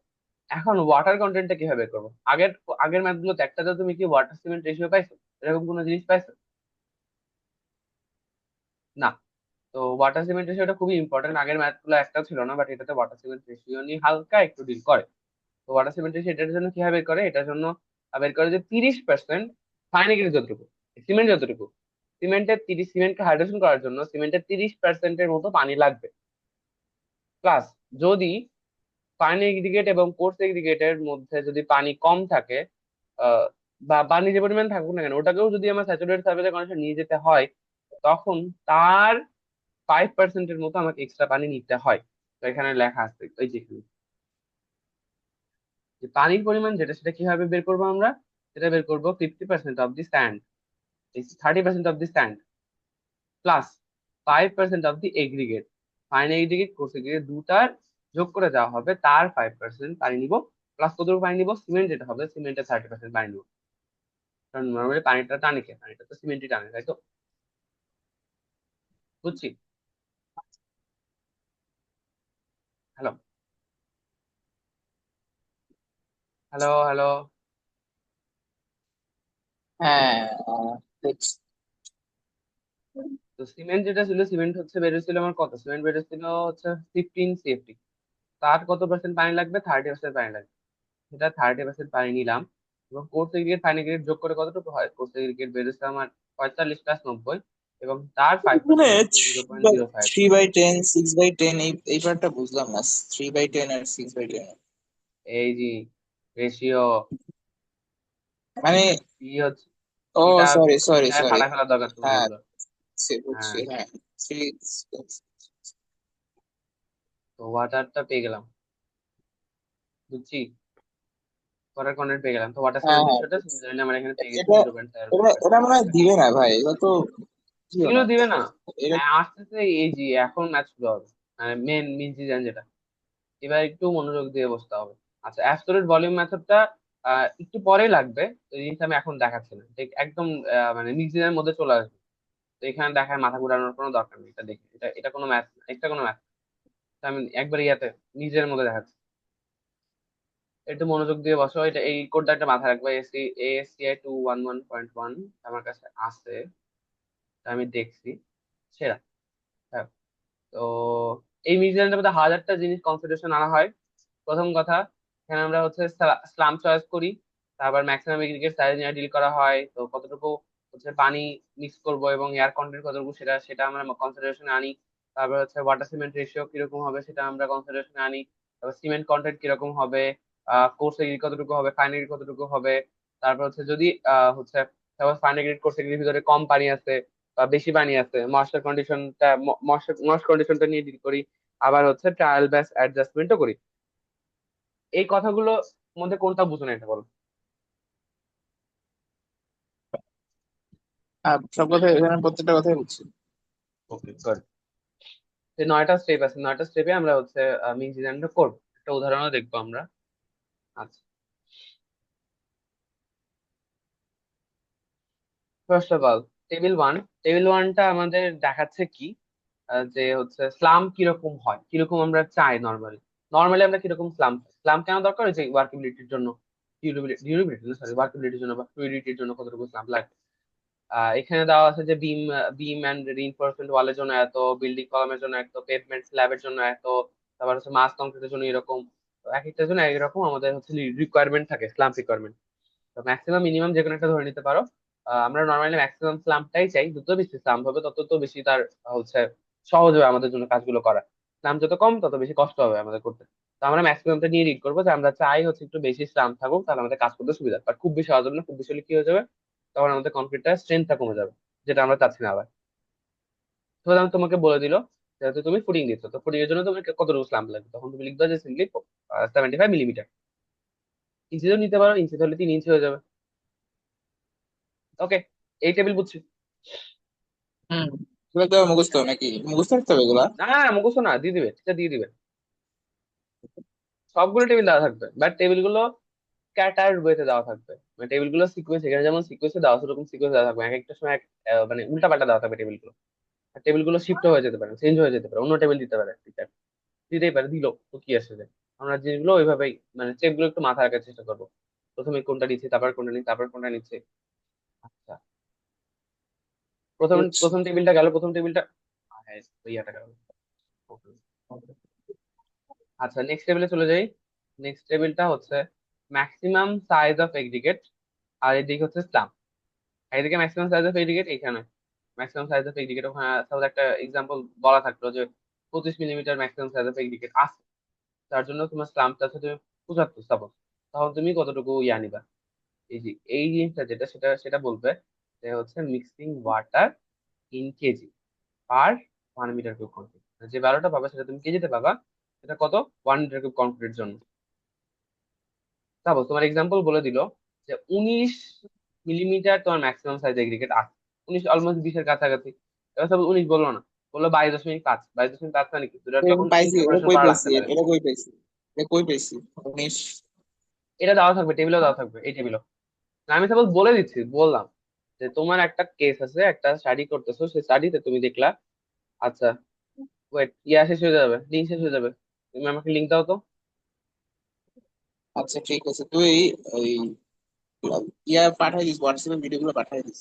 Speaker 2: এখন ওয়াটার কন্টেন্টটা কিভাবে বের করবো? আগের আগের ম্যাথ গুলোতে একটাতে তুমি কি ওয়াটার সিমেন্ট রেশিও পাইছো? এরকম কোনো জিনিস পাইছো? না। তো ওয়াটার সিমেন্ট রেশিওটা খুবই ইম্পর্টেন্ট, আগের ম্যাথ গুলো একটাও ছিল না, বাট এটাতে ওয়াটার সিমেন্ট রেশিও নিয়ে হালকা একটু ডিল করে। তো ওয়াটার সিমেন্ট রেশিও এটার জন্য কিভাবে বের করে, এটার জন্য বের করে যে 30% ফাইনাল যতটুকু, সিমেন্ট যতটুকু, সিমেন্টকে হাইড্রেশন করার জন্য সিমেন্টের 30%-এর মতো পানি লাগবে। প্লাস যদি ফাইন এগ্রিগেট এবং কোর্স এগ্রিগেটের মধ্যে যদি পানি কম থাকে, আহ, বা পানি যে পরিমাণ থাকুক না কেন, ওটাকেও যদি আমার স্যাচুরেটেড সারফেসের কন্ডিশন নিয়ে যেতে হয়, তখন তার 5%-এর মতো আমাকে এক্সট্রা পানি নিতে হয়। তো এখানে লেখা আছে ওই যে যে পানির পরিমাণ যেটা, সেটা কিভাবে বের করবো আমরা? সেটা বের করবো 50% of the sand, 30% of the sand plus 5% of the aggregate. Fine aggregate coarse aggregate দুটার যোগ করে দেওয়া হবে, তার 5% পানি নিব। প্লাস কতটুকু পানি নিব, সিমেন্ট যেটা হবে সিমেন্টের 30% পানি নিব। কারণ নর্মালি পানিটা টানে কে? পানিটা তো সিমেন্টই টানে, তাই তো? বুঝছি। Hello, hello, hello.
Speaker 1: হ্যাঁ, দেখছি।
Speaker 2: তো সিমেন্ট যেটা ছিল, সিমেন্ট হচ্ছে বেরোছিল আমার কত, সিমেন্ট বেরোছিল হচ্ছে 15 CFT। তার কত পার্সেন্ট পানি লাগবে, 30% পানি লাগবে। সেটা 30% পানি নিলাম। এবং কোর্স এগ্রিগেট ফাইন এগ্রিগেট যোগ করে কতটুকু হয়, কোর্স এগ্রিগেট বেরোচ্ছে আমার 45 + 90, এবং তার
Speaker 1: মানে
Speaker 2: 5% হচ্ছে 0.05।
Speaker 1: 3/10, 6/10, এই পার্টটা বুঝলাম না। 3/10 আর 6/10
Speaker 2: এই যে রেশিও,
Speaker 1: মানে?
Speaker 2: কি হচ্ছে
Speaker 1: ও
Speaker 2: এটা,
Speaker 1: সরি সরি
Speaker 2: চিন্তায়
Speaker 1: সরি।
Speaker 2: ফাটা ফেলা দরকার তোমার
Speaker 1: হ্যাঁ,
Speaker 2: এগুলো।
Speaker 1: বুঝছি
Speaker 2: হ্যাঁ,
Speaker 1: হ্যাঁ। থ্রি।
Speaker 2: তো ওয়াটারটা পেয়ে গেলাম, বুঝছি। ওয়াটার কন্টেন্ট পেয়ে গেলাম, তো ওয়াটার
Speaker 1: হ্যাঁ
Speaker 2: সিমেন্ট
Speaker 1: হ্যাঁ,
Speaker 2: রেশিওটা সিমিলারলি আমরা এখানে পেয়ে গেছি
Speaker 1: এটা
Speaker 2: 0.7।
Speaker 1: এটা মনে হয় দিবে না ভাই, এটা তো দিও
Speaker 2: এগুলো
Speaker 1: না।
Speaker 2: দিবে না।
Speaker 1: এটা
Speaker 2: আসতেছে এই যে এখন ম্যাচ শুরু হবে, মানে মেন মেন সিজন যেটা, এবার একটু মনোযোগ দিয়ে বসতে হবে। আচ্ছা, অ্যাবসলিউট ভলিউম মেথডটা একটু পরে লাগবে, তো এই জিনিসটা আমি এখন দেখাচ্ছি না, ঠিক একদম মানে নিজেদের মধ্যে চলে আসবে। তো এখানে দেখায় মাথা ঘুরানোর কোনো দরকার নেই, এটা দেখি, এটা এটা কোনো ম্যাথ, এটা কোনো ম্যাথ, আমি একবার ইয়াতে নিজের মধ্যে দেখাচ্ছি। একটু মনোযোগ দিয়ে বসো, এটা এই কোডটা একটা মাথায় রাখবে, ASCI 211.1 আমার কাছে আছে, তা আমি দেখছি। সেরা। হ্যাঁ। তো এই মিউজিয়ামের মধ্যে হাজারটা জিনিস কনসিডারেশন আনা হয়। প্রথম কথা, এখানে আমরা হচ্ছে স্লাম চয়েস করি, তারপর ম্যাক্সিমাম এগ্রিগেট সাইজ নিয়ে ডিল করা হয়, তো কতটুকু হচ্ছে পানি মিক্স করব এবং এয়ার কন্টেন্ট কতটুকু, সেটা সেটা আমরা কনসিডারেশনে আনি। তারপর হচ্ছে ওয়াটার সিমেন্ট রেশিও কিরকম হবে সেটা আমরা কনসিডারেশনে আনি। তারপর সিমেন্ট কন্টেন্ট কিরকম হবে, কোর্স এগ্রি কতটুকু হবে, ফাইন এগ্রি কতটুকু হবে। তারপর হচ্ছে যদি হচ্ছে তারপর ফাইন এগ্রি কোর্স এগ্রির ভিতরে কম পানি আছে বা বেশি পানি আছে, ময়েশ্চার কন্ডিশনটা, ময়েশ্চার কন্ডিশনটা নিয়ে ডিল করি। আবার হচ্ছে ট্রায়াল ব্যাস অ্যাডজাস্টমেন্টও করি। এই কথাগুলো মধ্যে কোনটা বুঝো না এটা বলো।
Speaker 1: সব কথা এখানে প্রত্যেকটা কথাই বুঝছি।
Speaker 2: ওকে, গুড। যে 9টা স্টেপ আছে, 9টা স্টেপে আমরা হচ্ছে মিক্স ডিজাইনটা করবো, একটা উদাহরণও দেখবো আমরা। আচ্ছা, first of all table 1, table 1টা আমাদের দেখাচ্ছে কি, যে হচ্ছে স্লাম কিরকম হয়, কিরকম আমরা চাই নর্মালি। নর্মালি আমরা কিরকম স্লাম চাই, স্লাম কেন দরকার হয়েছে ওয়ার্কেবিলিটির জন্য, ডিউরেবিলিটি সরি ওয়ার্কেবিলিটির জন্য বা ফ্লুইডিটির জন্য কতটুকু স্ল্যাব লাগে। এখানে দেওয়া আছে যে বিম অ্যান্ড রিইনফোর্সমেন্ট ওয়ালের জন্য এত, বিল্ডিং কলামের জন্য এত, পেভমেন্ট স্ল্যাবের জন্য এত, তারপর হচ্ছে মাস কংক্রিটের জন্য এরকম। তো এক একটার জন্য এক রকম আমাদের হচ্ছে রিকোয়ারমেন্ট থাকে, স্ল্যাব রিকোয়ারমেন্ট। তো ম্যাক্সিমাম মিনিমাম যে কোনো একটা ধরে নিতে পারো। আমরা নর্মালি ম্যাক্সিমাম স্ল্যাম্পটাই চাই, যত বেশি স্ল্যাম্প হবে তত তো বেশি তার হচ্ছে সহজ হবে আমাদের জন্য কাজগুলো করা। স্ল্যাম্প যত কম তত বেশি কষ্ট হবে আমাদের করতে। তো আমরা ম্যাক্সিমামটা নিয়ে রিড করবো, যে আমরা চাই হচ্ছে একটু বেশি স্ল্যাম্প থাকুক, তাহলে আমাদের কাজ করতে সুবিধা। বাট খুব বেশি হওয়া যাবে না, খুব বেশি হলে কি হয়ে যাবে, তখন আমাদের কনক্রিটটা স্ট্রেংথটা কমে যাবে, যেটা আমরা চাচ্ছি না আবার। তো আমি তোমাকে বলে দিল, যেহেতু তুমি ফুটিং দিচ্ছ, তো ফুটিং এর জন্য তোমাকে কতটুকু স্ল্যাম্প লাগবে, তখন তুমি লিখবে যে সিম্পলি 75 মিলিমিটার। ইঞ্চিতেও নিতে পারো, ইঞ্চি হলে 3 ইঞ্চি হয়ে যাবে। ওকে, এই টেবিল বুঝছি।
Speaker 1: হুম, এগুলো তো মুখস্থ নাকি? মুখস্থ রাখতে হবে এগুলা?
Speaker 2: না না, মুখস্থ না, দিয়ে দিবে, সেটা দিয়ে দিবে। সবগুলো টেবিল দেওয়া থাকবে, বাট টেবিলগুলো স্ক্যাটার্ড ওয়েতে দেওয়া থাকবে। মানে টেবিলগুলো সিকোয়েন্স, এখানে যেমন সিকোয়েন্সে দেওয়া আছে ওরকম সিকোয়েন্স দেওয়া থাকবে, এক একটা সময় মানে উল্টা পাল্টা দেওয়া থাকবে টেবিলগুলো। আর টেবিলগুলো শিফট হয়ে যেতে পারে, চেঞ্জ হয়ে যেতে পারে, অন্য টেবিল দিতে পারে টিচার, দিতেই পারে, দিল তো কি আসে যায়। আমরা জিনিসগুলো ওইভাবেই মানে স্টেপগুলো একটু মাথায় রাখার চেষ্টা করবো। প্রথমে কোনটা নিচ্ছি, তারপর কোনটা নিচ্ছি, তারপর কোনটা নিচ্ছে। আচ্ছা, প্রথম
Speaker 1: বুঝছি।
Speaker 2: প্রথম টেবিলটা গেল, প্রথম টেবিলটা হ্যাঁ, ওই ইয়াটা গেল। আচ্ছা, নেক্সট টেবিলে চলে যাই। নেক্সট টেবিলটা হচ্ছে ম্যাক্সিমাম সাইজ অফ এগ্রিগেট, আর এদিকে হচ্ছে স্লাম। এদিকে ম্যাক্সিমাম সাইজ অফ এগ্রিগেট, এখানে ম্যাক্সিমাম সাইজ অফ এগ্রিগেট, ওখানে সাপোজ একটা এক্সাম্পল বলা থাকলো যে 25 millimetre maximum size of aggregate আছে, তার জন্য তোমার স্লামটা আছে তুমি 75 সাপোজ। তখন তুমি কতটুকু ইয়া নিবা, এই যে এই জিনিসটা যেটা সেটা সেটা বলবে যে হচ্ছে mixing water in KG per 1 metre cube concrete. যে ভ্যালুটা পাবা সেটা তুমি কেজিতে পাবা, সেটা কত, 1 মিটার কিউব কনক্রিটের জন্য। সাপোজ তোমার এক্সাম্পল বলে দিল যে 19 মিলিমিটার তোমার ম্যাক্সিমাম সাইজ এগ্রিগেট আছে, 19 অলমোস্ট 20-এর কাছাকাছি। এবার সাপোজ 19 বললো না, বললো 22.5, 22.5 মানে কি, দুটার তখন
Speaker 1: এরকম পাইছি, এটা
Speaker 2: ইনফরমেশন
Speaker 1: কই
Speaker 2: করা
Speaker 1: পাইছি?
Speaker 2: লাগতে পারে।
Speaker 1: এটা কই পাইছি? এটা কই পাইছি? 19?
Speaker 2: এটা দেওয়া থাকবে, টেবিলেও দেওয়া থাকবে, এই টেবিলও। আমি সাপোজ বলে দিচ্ছি, বললাম যে তোমার একটা কেস আছে, একটা স্টাডি করতেছো, সেই স্টাডিতে তুমি দেখলা, আচ্ছা ওয়েট, ইয়া শেষ হয়ে যাবে, লিঙ্ক শেষ হয়ে যাবে, তুমি আমাকে লিঙ্ক দাও তো।
Speaker 1: আচ্ছা ঠিক আছে, তুই ওই ইয়া পাঠাই দিস, হোয়াটসঅ্যাপে ভিডিও গুলো পাঠাই দিস।